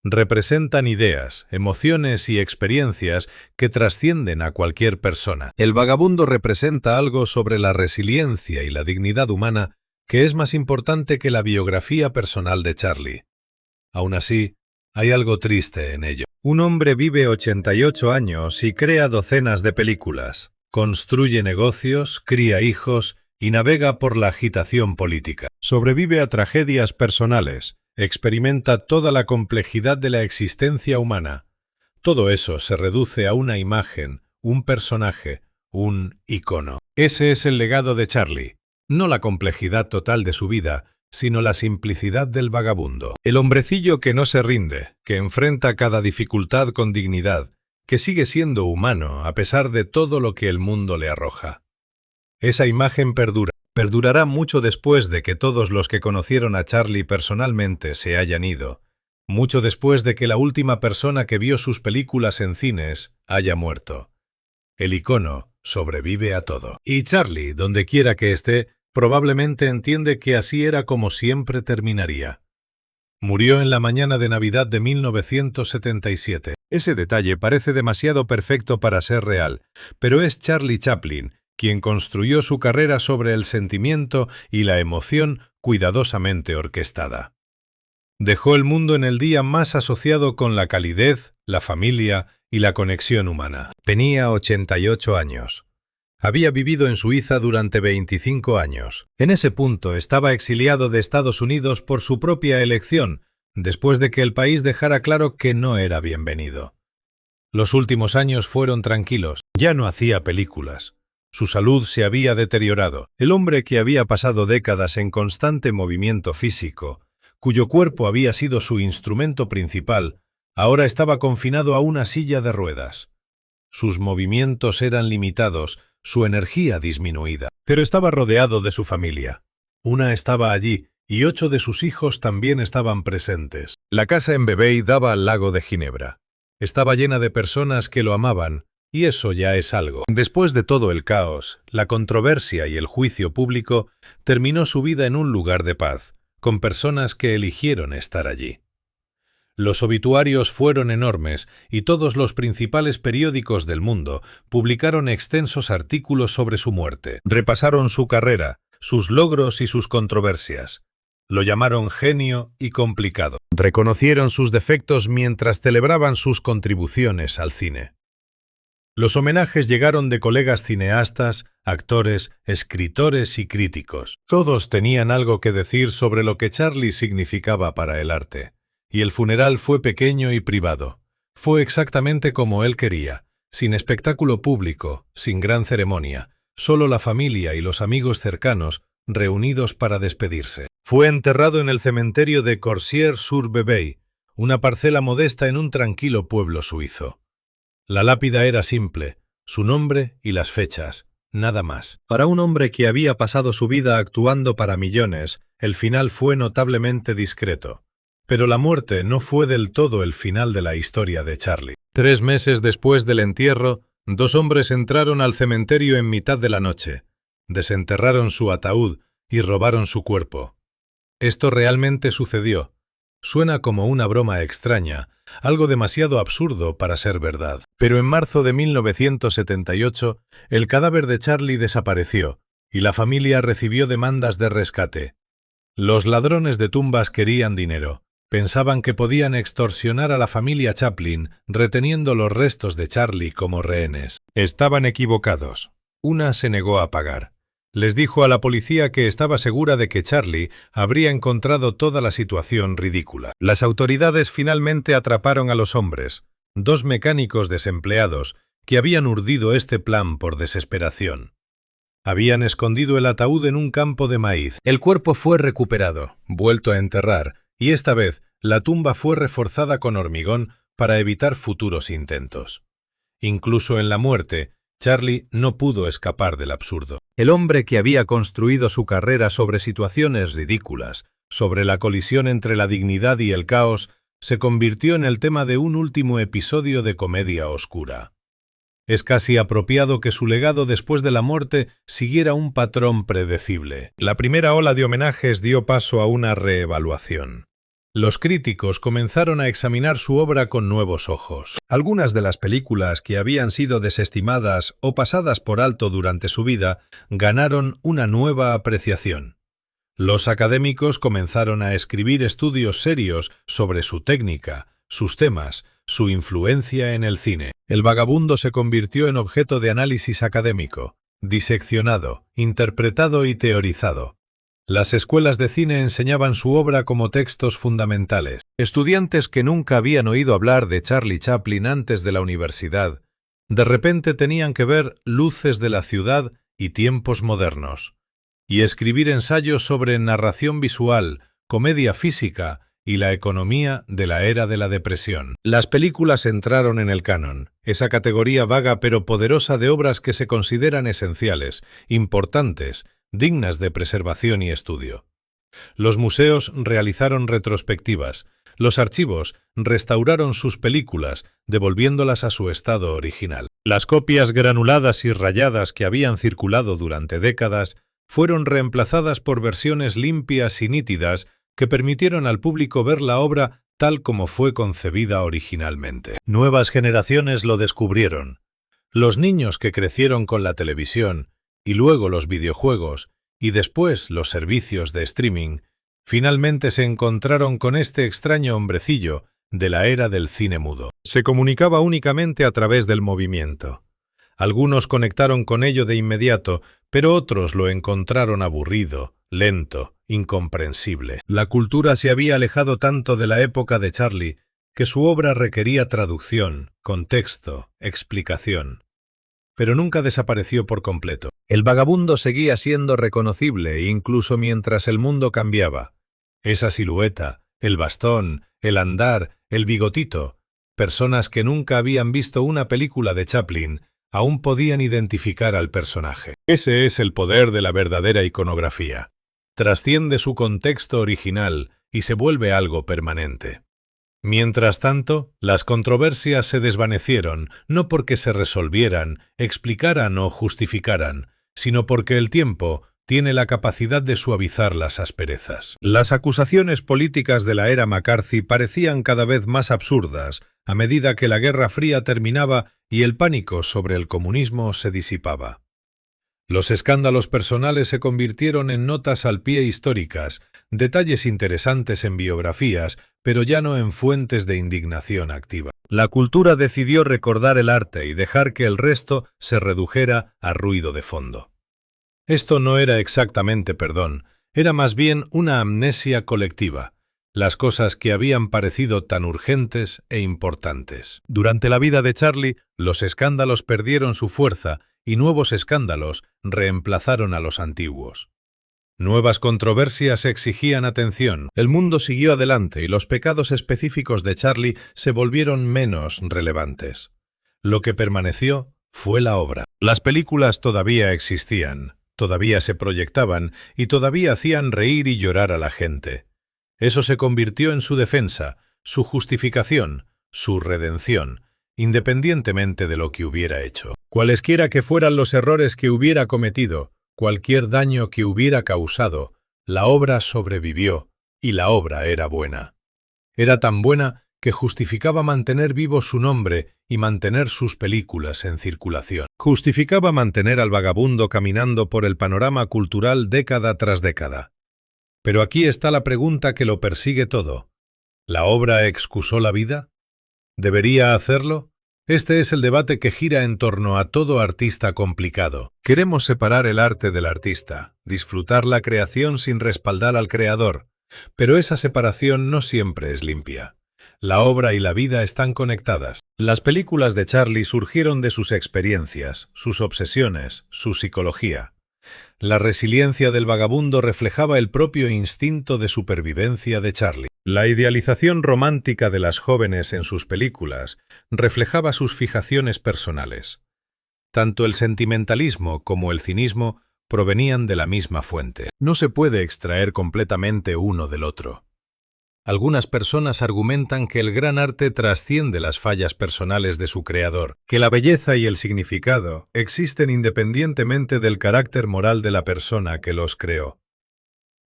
Representan ideas, emociones y experiencias que trascienden a cualquier persona. El vagabundo representa algo sobre la resiliencia y la dignidad humana que es más importante que la biografía personal de Charlie. Aún así, hay algo triste en ello. Un hombre vive 88 años y crea docenas de películas, construye negocios, cría hijos y navega por la agitación política. Sobrevive a tragedias personales, experimenta toda la complejidad de la existencia humana. Todo eso se reduce a una imagen, un personaje, un icono. Ese es el legado de Charlie, no la complejidad total de su vida, sino la simplicidad del vagabundo. El hombrecillo que no se rinde, que enfrenta cada dificultad con dignidad, que sigue siendo humano a pesar de todo lo que el mundo le arroja. Esa imagen perdurará mucho después de que todos los que conocieron a Charlie personalmente se hayan ido, mucho después de que la última persona que vio sus películas en cines haya muerto. El icono sobrevive a todo. Y Charlie, donde quiera que esté, probablemente entiende que así era como siempre terminaría. Murió en la mañana de Navidad de 1977. Ese detalle parece demasiado perfecto para ser real, pero es Charlie Chaplin quien construyó su carrera sobre el sentimiento y la emoción cuidadosamente orquestada. Dejó el mundo en el día más asociado con la calidez, la familia y la conexión humana. Tenía 88 años. Había vivido en Suiza durante 25 años. En ese punto estaba exiliado de Estados Unidos por su propia elección, después de que el país dejara claro que no era bienvenido. Los últimos años fueron tranquilos. Ya no hacía películas. Su salud se había deteriorado. El hombre que había pasado décadas en constante movimiento físico, cuyo cuerpo había sido su instrumento principal, ahora estaba confinado a una silla de ruedas. Sus movimientos eran limitados, su energía disminuida. Pero estaba rodeado de su familia. Una estaba allí, y 8 de sus hijos también estaban presentes. La casa en Vevey daba al lago de Ginebra. Estaba llena de personas que lo amaban, y eso ya es algo. Después de todo el caos, la controversia y el juicio público, terminó su vida en un lugar de paz, con personas que eligieron estar allí. Los obituarios fueron enormes y todos los principales periódicos del mundo publicaron extensos artículos sobre su muerte. Repasaron su carrera, sus logros y sus controversias. Lo llamaron genio y complicado. Reconocieron sus defectos mientras celebraban sus contribuciones al cine. Los homenajes llegaron de colegas cineastas, actores, escritores y críticos. Todos tenían algo que decir sobre lo que Charlie significaba para el arte. Y el funeral fue pequeño y privado. Fue exactamente como él quería, sin espectáculo público, sin gran ceremonia, solo la familia y los amigos cercanos reunidos para despedirse. Fue enterrado en el cementerio de Corsier-sur-Bebey, una parcela modesta en un tranquilo pueblo suizo. La lápida era simple, su nombre y las fechas, nada más. Para un hombre que había pasado su vida actuando para millones, el final fue notablemente discreto. Pero la muerte no fue del todo el final de la historia de Charlie. 3 meses después del entierro, 2 hombres entraron al cementerio en mitad de la noche, desenterraron su ataúd y robaron su cuerpo. Esto realmente sucedió. Suena como una broma extraña, algo demasiado absurdo para ser verdad. Pero en marzo de 1978, el cadáver de Charlie desapareció y la familia recibió demandas de rescate. Los ladrones de tumbas querían dinero. Pensaban que podían extorsionar a la familia Chaplin reteniendo los restos de Charlie como rehenes. Estaban equivocados. Una se negó a pagar. Les dijo a la policía que estaba segura de que Charlie habría encontrado toda la situación ridícula. Las autoridades finalmente atraparon a los hombres, 2 mecánicos desempleados, que habían urdido este plan por desesperación. Habían escondido el ataúd en un campo de maíz. El cuerpo fue recuperado, vuelto a enterrar, y esta vez la tumba fue reforzada con hormigón para evitar futuros intentos. Incluso en la muerte, Charlie no pudo escapar del absurdo. El hombre que había construido su carrera sobre situaciones ridículas, sobre la colisión entre la dignidad y el caos, se convirtió en el tema de un último episodio de comedia oscura. Es casi apropiado que su legado después de la muerte siguiera un patrón predecible. La primera ola de homenajes dio paso a una reevaluación. Los críticos comenzaron a examinar su obra con nuevos ojos. Algunas de las películas que habían sido desestimadas o pasadas por alto durante su vida ganaron una nueva apreciación. Los académicos comenzaron a escribir estudios serios sobre su técnica, sus temas, su influencia en el cine. El vagabundo se convirtió en objeto de análisis académico, diseccionado, interpretado y teorizado. Las escuelas de cine enseñaban su obra como textos fundamentales. Estudiantes que nunca habían oído hablar de Charlie Chaplin antes de la universidad, de repente tenían que ver Luces de la ciudad y Tiempos modernos, y escribir ensayos sobre narración visual, comedia física y la economía de la era de la depresión. Las películas entraron en el canon, esa categoría vaga pero poderosa de obras que se consideran esenciales, importantes, dignas de preservación y estudio. Los museos realizaron retrospectivas, los archivos restauraron sus películas, devolviéndolas a su estado original. Las copias granuladas y rayadas que habían circulado durante décadas fueron reemplazadas por versiones limpias y nítidas que permitieron al público ver la obra tal como fue concebida originalmente. Nuevas generaciones lo descubrieron. Los niños que crecieron con la televisión, y luego los videojuegos, y después los servicios de streaming, finalmente se encontraron con este extraño hombrecillo de la era del cine mudo. Se comunicaba únicamente a través del movimiento. Algunos conectaron con ello de inmediato, pero otros lo encontraron aburrido, lento, incomprensible. La cultura se había alejado tanto de la época de Charlie que su obra requería traducción, contexto, explicación. Pero nunca desapareció por completo. El vagabundo seguía siendo reconocible incluso mientras el mundo cambiaba. Esa silueta, el bastón, el andar, el bigotito, personas que nunca habían visto una película de Chaplin, aún podían identificar al personaje. Ese es el poder de la verdadera iconografía. Trasciende su contexto original y se vuelve algo permanente. Mientras tanto, las controversias se desvanecieron, no porque se resolvieran, explicaran o justificaran, sino porque el tiempo tiene la capacidad de suavizar las asperezas. Las acusaciones políticas de la era McCarthy parecían cada vez más absurdas a medida que la Guerra Fría terminaba y el pánico sobre el comunismo se disipaba. Los escándalos personales se convirtieron en notas al pie históricas, detalles interesantes en biografías, pero ya no en fuentes de indignación activa. La cultura decidió recordar el arte y dejar que el resto se redujera a ruido de fondo. Esto no era exactamente perdón, era más bien una amnesia colectiva, las cosas que habían parecido tan urgentes e importantes. Durante la vida de Charlie, los escándalos perdieron su fuerza y nuevos escándalos reemplazaron a los antiguos. Nuevas controversias exigían atención, el mundo siguió adelante y los pecados específicos de Charlie se volvieron menos relevantes. Lo que permaneció fue la obra. Las películas todavía existían, todavía se proyectaban y todavía hacían reír y llorar a la gente. Eso se convirtió en su defensa, su justificación, su redención, independientemente de lo que hubiera hecho. Cualesquiera que fueran los errores que hubiera cometido, cualquier daño que hubiera causado, la obra sobrevivió, y la obra era buena. Era tan buena que justificaba mantener vivo su nombre y mantener sus películas en circulación. Justificaba mantener al vagabundo caminando por el panorama cultural década tras década. Pero aquí está la pregunta que lo persigue todo. ¿La obra excusó la vida? ¿Debería hacerlo? Este es el debate que gira en torno a todo artista complicado. Queremos separar el arte del artista, disfrutar la creación sin respaldar al creador, pero esa separación no siempre es limpia. La obra y la vida están conectadas. Las películas de Charlie surgieron de sus experiencias, sus obsesiones, su psicología. La resiliencia del vagabundo reflejaba el propio instinto de supervivencia de Charlie. La idealización romántica de las jóvenes en sus películas reflejaba sus fijaciones personales. Tanto el sentimentalismo como el cinismo provenían de la misma fuente. No se puede extraer completamente uno del otro. Algunas personas argumentan que el gran arte trasciende las fallas personales de su creador, que la belleza y el significado existen independientemente del carácter moral de la persona que los creó.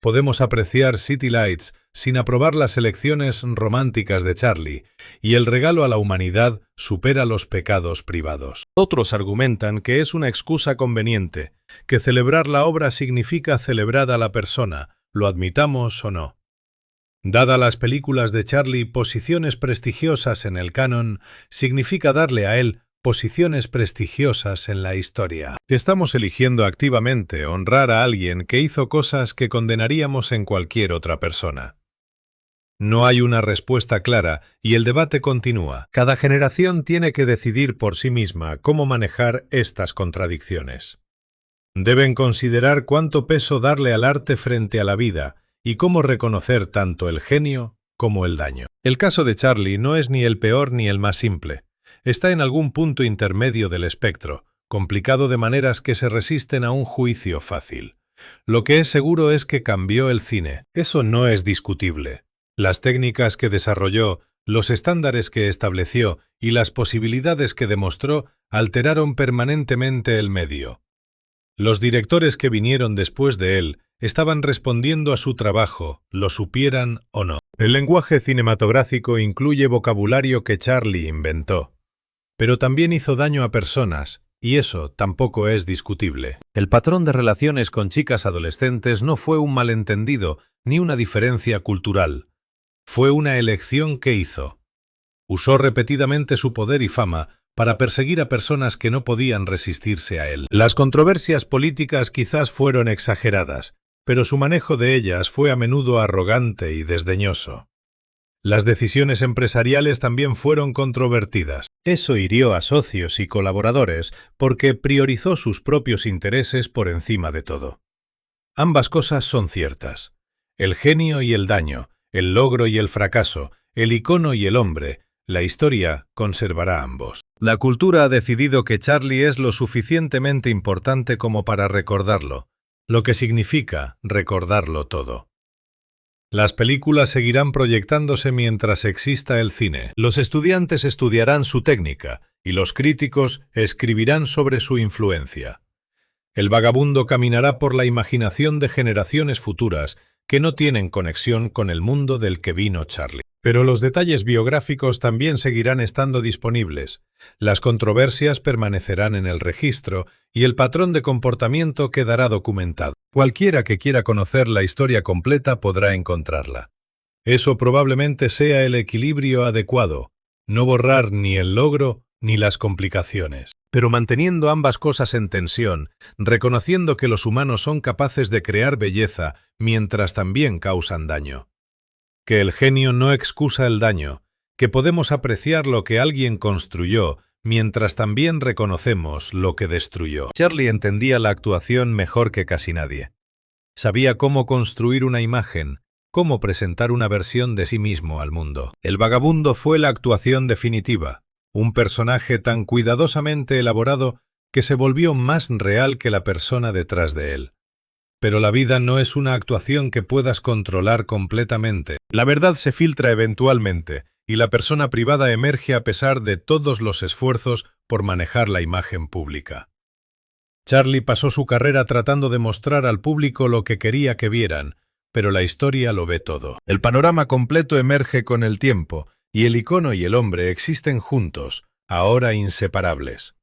Podemos apreciar City Lights sin aprobar las elecciones románticas de Charlie, y el regalo a la humanidad supera los pecados privados. Otros argumentan que es una excusa conveniente, que celebrar la obra significa celebrar a la persona, lo admitamos o no. Dada las películas de Charlie posiciones prestigiosas en el canon, significa darle a él posiciones prestigiosas en la historia. Estamos eligiendo activamente honrar a alguien que hizo cosas que condenaríamos en cualquier otra persona. No hay una respuesta clara y el debate continúa. Cada generación tiene que decidir por sí misma cómo manejar estas contradicciones. Deben considerar cuánto peso darle al arte frente a la vida y cómo reconocer tanto el genio como el daño. El caso de Charlie no es ni el peor ni el más simple. Está en algún punto intermedio del espectro, complicado de maneras que se resisten a un juicio fácil. Lo que es seguro es que cambió el cine. Eso no es discutible. Las técnicas que desarrolló, los estándares que estableció y las posibilidades que demostró alteraron permanentemente el medio. Los directores que vinieron después de él estaban respondiendo a su trabajo, lo supieran o no. El lenguaje cinematográfico incluye vocabulario que Charlie inventó. Pero también hizo daño a personas, y eso tampoco es discutible. El patrón de relaciones con chicas adolescentes no fue un malentendido ni una diferencia cultural. Fue una elección que hizo. Usó repetidamente su poder y fama para perseguir a personas que no podían resistirse a él. Las controversias políticas quizás fueron exageradas, pero su manejo de ellas fue a menudo arrogante y desdeñoso. Las decisiones empresariales también fueron controvertidas. Eso hirió a socios y colaboradores porque priorizó sus propios intereses por encima de todo. Ambas cosas son ciertas. El genio y el daño, el logro y el fracaso, el icono y el hombre, la historia conservará ambos. La cultura ha decidido que Charlie es lo suficientemente importante como para recordarlo, lo que significa recordarlo todo. Las películas seguirán proyectándose mientras exista el cine. Los estudiantes estudiarán su técnica y los críticos escribirán sobre su influencia. El vagabundo caminará por la imaginación de generaciones futuras que no tienen conexión con el mundo del que vino Charlie. Pero los detalles biográficos también seguirán estando disponibles. Las controversias permanecerán en el registro y el patrón de comportamiento quedará documentado. Cualquiera que quiera conocer la historia completa podrá encontrarla. Eso probablemente sea el equilibrio adecuado, no borrar ni el logro ni las complicaciones, pero manteniendo ambas cosas en tensión, reconociendo que los humanos son capaces de crear belleza mientras también causan daño. Que el genio no excusa el daño, que podemos apreciar lo que alguien construyó mientras también reconocemos lo que destruyó. Charlie entendía la actuación mejor que casi nadie. Sabía cómo construir una imagen, cómo presentar una versión de sí mismo al mundo. El vagabundo fue la actuación definitiva, un personaje tan cuidadosamente elaborado que se volvió más real que la persona detrás de él. Pero la vida no es una actuación que puedas controlar completamente. La verdad se filtra eventualmente, y la persona privada emerge a pesar de todos los esfuerzos por manejar la imagen pública. Charlie pasó su carrera tratando de mostrar al público lo que quería que vieran, pero la historia lo ve todo. El panorama completo emerge con el tiempo, y el icono y el hombre existen juntos, ahora inseparables.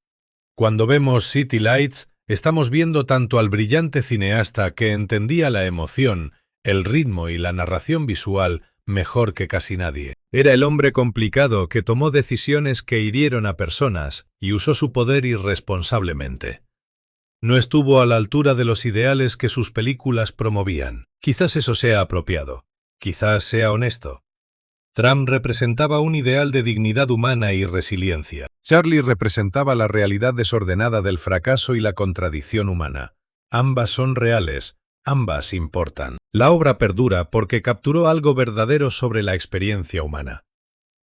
Cuando vemos City Lights, estamos viendo tanto al brillante cineasta que entendía la emoción, el ritmo y la narración visual mejor que casi nadie. Era el hombre complicado que tomó decisiones que hirieron a personas y usó su poder irresponsablemente. No estuvo a la altura de los ideales que sus películas promovían. Quizás eso sea apropiado, quizás sea honesto. Trump representaba un ideal de dignidad humana y resiliencia. Charlie representaba la realidad desordenada del fracaso y la contradicción humana. Ambas son reales, ambas importan. La obra perdura porque capturó algo verdadero sobre la experiencia humana.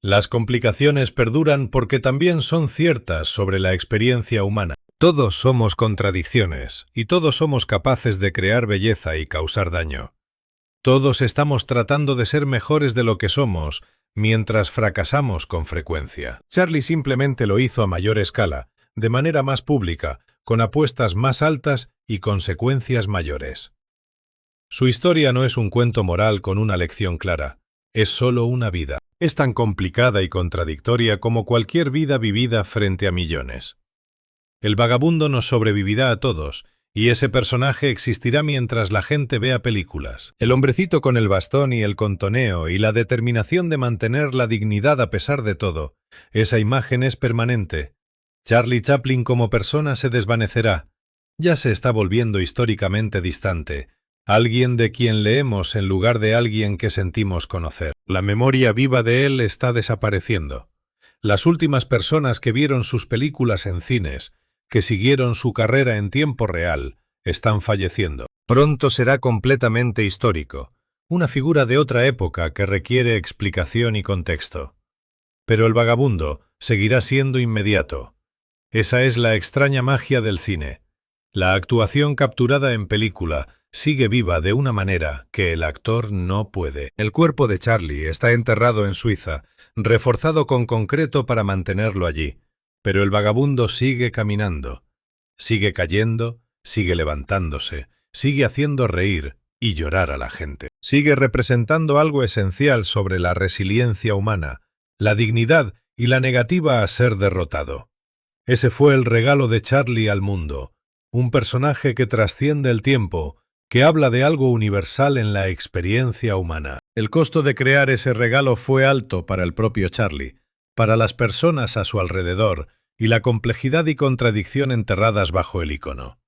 Las complicaciones perduran porque también son ciertas sobre la experiencia humana. Todos somos contradicciones, y todos somos capaces de crear belleza y causar daño. Todos estamos tratando de ser mejores de lo que somos, mientras fracasamos con frecuencia. Charlie simplemente lo hizo a mayor escala, de manera más pública, con apuestas más altas y consecuencias mayores. Su historia no es un cuento moral con una lección clara, es solo una vida. Es tan complicada y contradictoria como cualquier vida vivida frente a millones. El vagabundo nos sobrevivirá a todos, y ese personaje existirá mientras la gente vea películas. El hombrecito con el bastón y el contoneo y la determinación de mantener la dignidad a pesar de todo. Esa imagen es permanente. Charlie Chaplin como persona se desvanecerá. Ya se está volviendo históricamente distante. Alguien de quien leemos en lugar de alguien que sentimos conocer. La memoria viva de él está desapareciendo. Las últimas personas que vieron sus películas en cines, que siguieron su carrera en tiempo real, están falleciendo. Pronto será completamente histórico, una figura de otra época que requiere explicación y contexto. Pero el vagabundo seguirá siendo inmediato. Esa es la extraña magia del cine. La actuación capturada en película sigue viva de una manera que el actor no puede. El cuerpo de Charlie está enterrado en Suiza, reforzado con concreto para mantenerlo allí. Pero el vagabundo sigue caminando, sigue cayendo, sigue levantándose, sigue haciendo reír y llorar a la gente. Sigue representando algo esencial sobre la resiliencia humana, la dignidad y la negativa a ser derrotado. Ese fue el regalo de Charlie al mundo, un personaje que trasciende el tiempo, que habla de algo universal en la experiencia humana. El costo de crear ese regalo fue alto para el propio Charlie, para las personas a su alrededor y la complejidad y contradicción enterradas bajo el icono.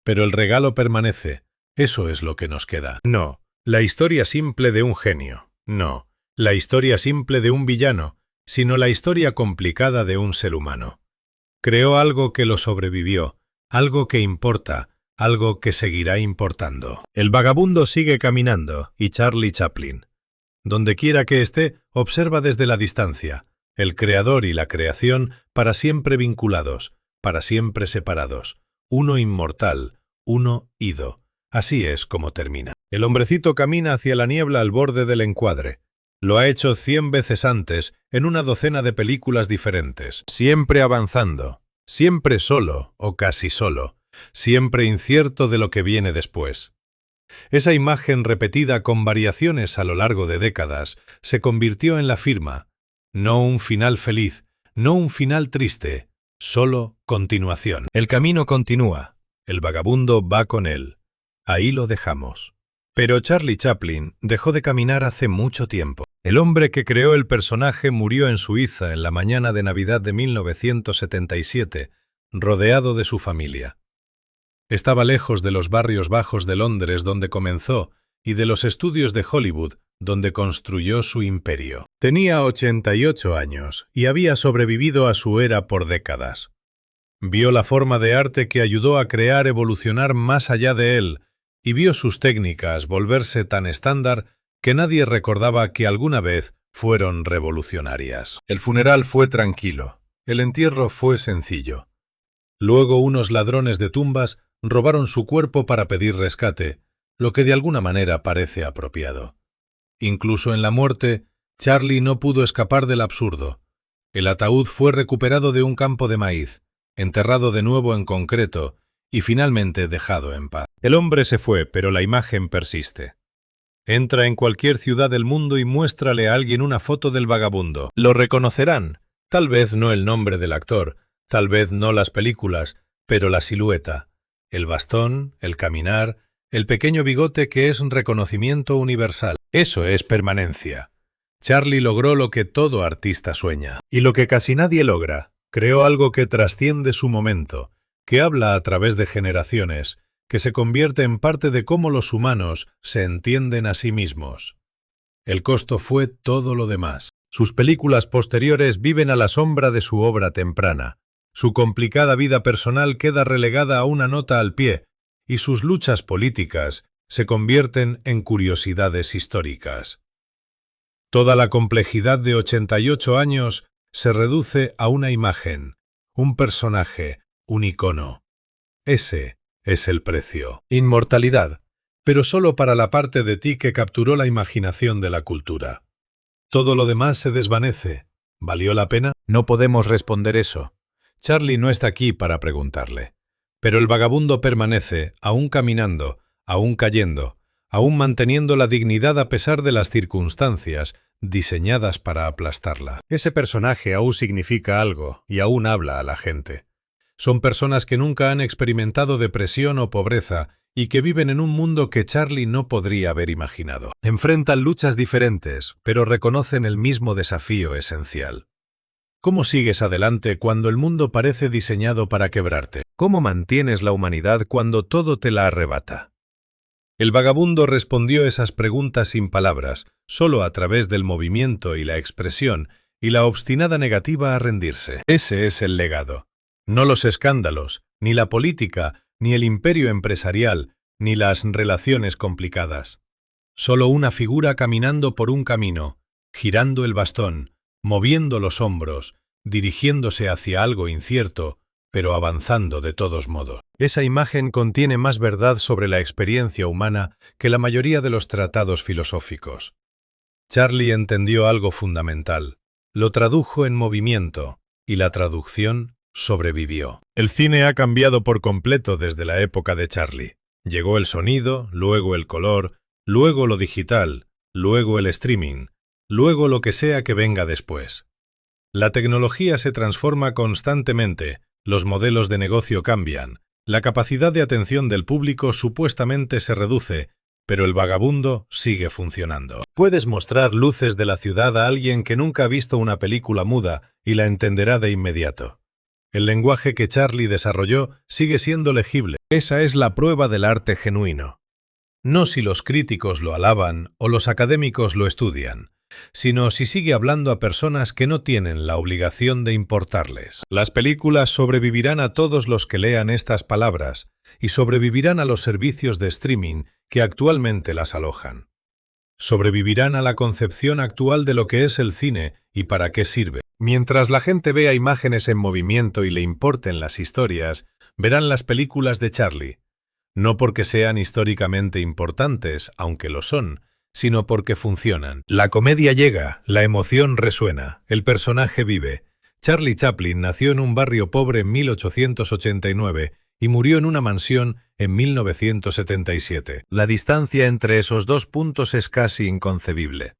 Pero el regalo permanece, eso es lo que nos queda. No, la historia simple de un genio, no, la historia simple de un villano, sino la historia complicada de un ser humano. Creó algo que lo sobrevivió, algo que importa, algo que seguirá importando. El vagabundo sigue caminando, y Charlie Chaplin. Donde quiera que esté, observa desde la distancia. El creador y la creación para siempre vinculados, para siempre separados. Uno inmortal, uno ido. Así es como termina. El hombrecito camina hacia la niebla al borde del encuadre. Lo ha hecho 100 veces antes en una docena de películas diferentes. Siempre avanzando, siempre solo o casi solo, siempre incierto de lo que viene después. Esa imagen repetida con variaciones a lo largo de décadas se convirtió en la firma. No un final feliz, no un final triste, solo continuación. El camino continúa, el vagabundo va con él. Ahí lo dejamos. Pero Charlie Chaplin dejó de caminar hace mucho tiempo. El hombre que creó el personaje murió en Suiza en la mañana de Navidad de 1977, rodeado de su familia. Estaba lejos de los barrios bajos de Londres donde comenzó y de los estudios de Hollywood donde construyó su imperio. Tenía 88 años y había sobrevivido a su era por décadas. Vio la forma de arte que ayudó a crear evolucionar más allá de él y vio sus técnicas volverse tan estándar que nadie recordaba que alguna vez fueron revolucionarias. El funeral fue tranquilo, el entierro fue sencillo. Luego unos ladrones de tumbas robaron su cuerpo para pedir rescate, lo que de alguna manera parece apropiado. Incluso en la muerte, Charlie no pudo escapar del absurdo. El ataúd fue recuperado de un campo de maíz, enterrado de nuevo en concreto y finalmente dejado en paz. El hombre se fue, pero la imagen persiste. Entra en cualquier ciudad del mundo y muéstrale a alguien una foto del vagabundo. Lo reconocerán, tal vez no el nombre del actor, tal vez no las películas, pero la silueta, el bastón, el caminar, el pequeño bigote que es un reconocimiento universal. Eso es permanencia. Charlie logró lo que todo artista sueña, y lo que casi nadie logra. Creó algo que trasciende su momento, que habla a través de generaciones, que se convierte en parte de cómo los humanos se entienden a sí mismos. El costo fue todo lo demás. Sus películas posteriores viven a la sombra de su obra temprana. Su complicada vida personal queda relegada a una nota al pie, y sus luchas políticas se convierten en curiosidades históricas. Toda la complejidad de 88 años se reduce a una imagen, un personaje, un icono. Ese es el precio. Inmortalidad, pero solo para la parte de ti que capturó la imaginación de la cultura. Todo lo demás se desvanece. ¿Valió la pena? No podemos responder eso. Charlie no está aquí para preguntarle. Pero el vagabundo permanece, aún caminando, aún cayendo, aún manteniendo la dignidad a pesar de las circunstancias diseñadas para aplastarla. Ese personaje aún significa algo y aún habla a la gente. Son personas que nunca han experimentado depresión o pobreza y que viven en un mundo que Charlie no podría haber imaginado. Enfrentan luchas diferentes, pero reconocen el mismo desafío esencial. ¿Cómo sigues adelante cuando el mundo parece diseñado para quebrarte? ¿Cómo mantienes la humanidad cuando todo te la arrebata? El vagabundo respondió esas preguntas sin palabras, solo a través del movimiento y la expresión, y la obstinada negativa a rendirse. Ese es el legado. No los escándalos, ni la política, ni el imperio empresarial, ni las relaciones complicadas. Solo una figura caminando por un camino, girando el bastón, moviendo los hombros, dirigiéndose hacia algo incierto, pero avanzando de todos modos. Esa imagen contiene más verdad sobre la experiencia humana que la mayoría de los tratados filosóficos. Charlie entendió algo fundamental, lo tradujo en movimiento, y la traducción sobrevivió. El cine ha cambiado por completo desde la época de Charlie. Llegó el sonido, luego el color, luego lo digital, luego el streaming, luego lo que sea que venga después. La tecnología se transforma constantemente, los modelos de negocio cambian, la capacidad de atención del público supuestamente se reduce, pero el vagabundo sigue funcionando. Puedes mostrar luces de la ciudad a alguien que nunca ha visto una película muda y la entenderá de inmediato. El lenguaje que Charlie desarrolló sigue siendo legible. Esa es la prueba del arte genuino. No si los críticos lo alaban o los académicos lo estudian, sino si sigue hablando a personas que no tienen la obligación de importarles. Las películas sobrevivirán a todos los que lean estas palabras y sobrevivirán a los servicios de streaming que actualmente las alojan. Sobrevivirán a la concepción actual de lo que es el cine y para qué sirve. Mientras la gente vea imágenes en movimiento y le importen las historias, verán las películas de Charlie. No porque sean históricamente importantes, aunque lo son, sino porque funcionan. La comedia llega, la emoción resuena, el personaje vive. Charlie Chaplin nació en un barrio pobre en 1889 y murió en una mansión en 1977. La distancia entre esos dos puntos es casi inconcebible.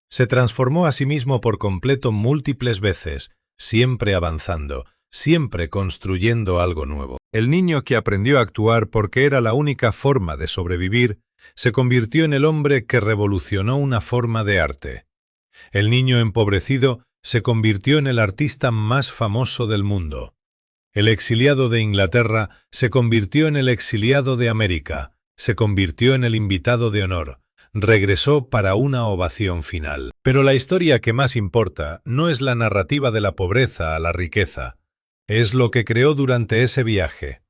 Se transformó a sí mismo por completo múltiples veces, siempre avanzando, siempre construyendo algo nuevo. El niño que aprendió a actuar porque era la única forma de sobrevivir, se convirtió en el hombre que revolucionó una forma de arte. El niño empobrecido se convirtió en el artista más famoso del mundo. El exiliado de Inglaterra se convirtió en el exiliado de América, se convirtió en el invitado de honor, regresó para una ovación final. Pero la historia que más importa no es la narrativa de la pobreza a la riqueza, es lo que creó durante ese viaje.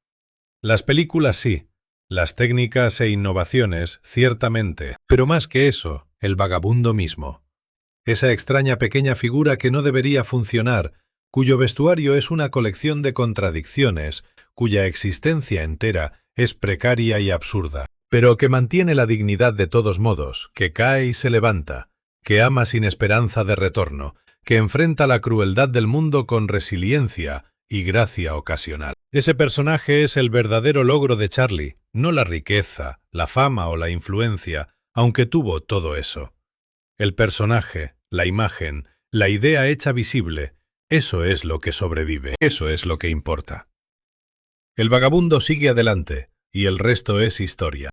Las películas sí, las técnicas e innovaciones ciertamente, pero más que eso, el vagabundo mismo. Esa extraña pequeña figura que no debería funcionar, cuyo vestuario es una colección de contradicciones, cuya existencia entera es precaria y absurda, pero que mantiene la dignidad de todos modos, que cae y se levanta, que ama sin esperanza de retorno, que enfrenta la crueldad del mundo con resiliencia y gracia ocasional. Ese personaje es el verdadero logro de Charlie, no la riqueza, la fama o la influencia, aunque tuvo todo eso. El personaje, la imagen, la idea hecha visible, eso es lo que sobrevive, eso es lo que importa. El vagabundo sigue adelante, y el resto es historia.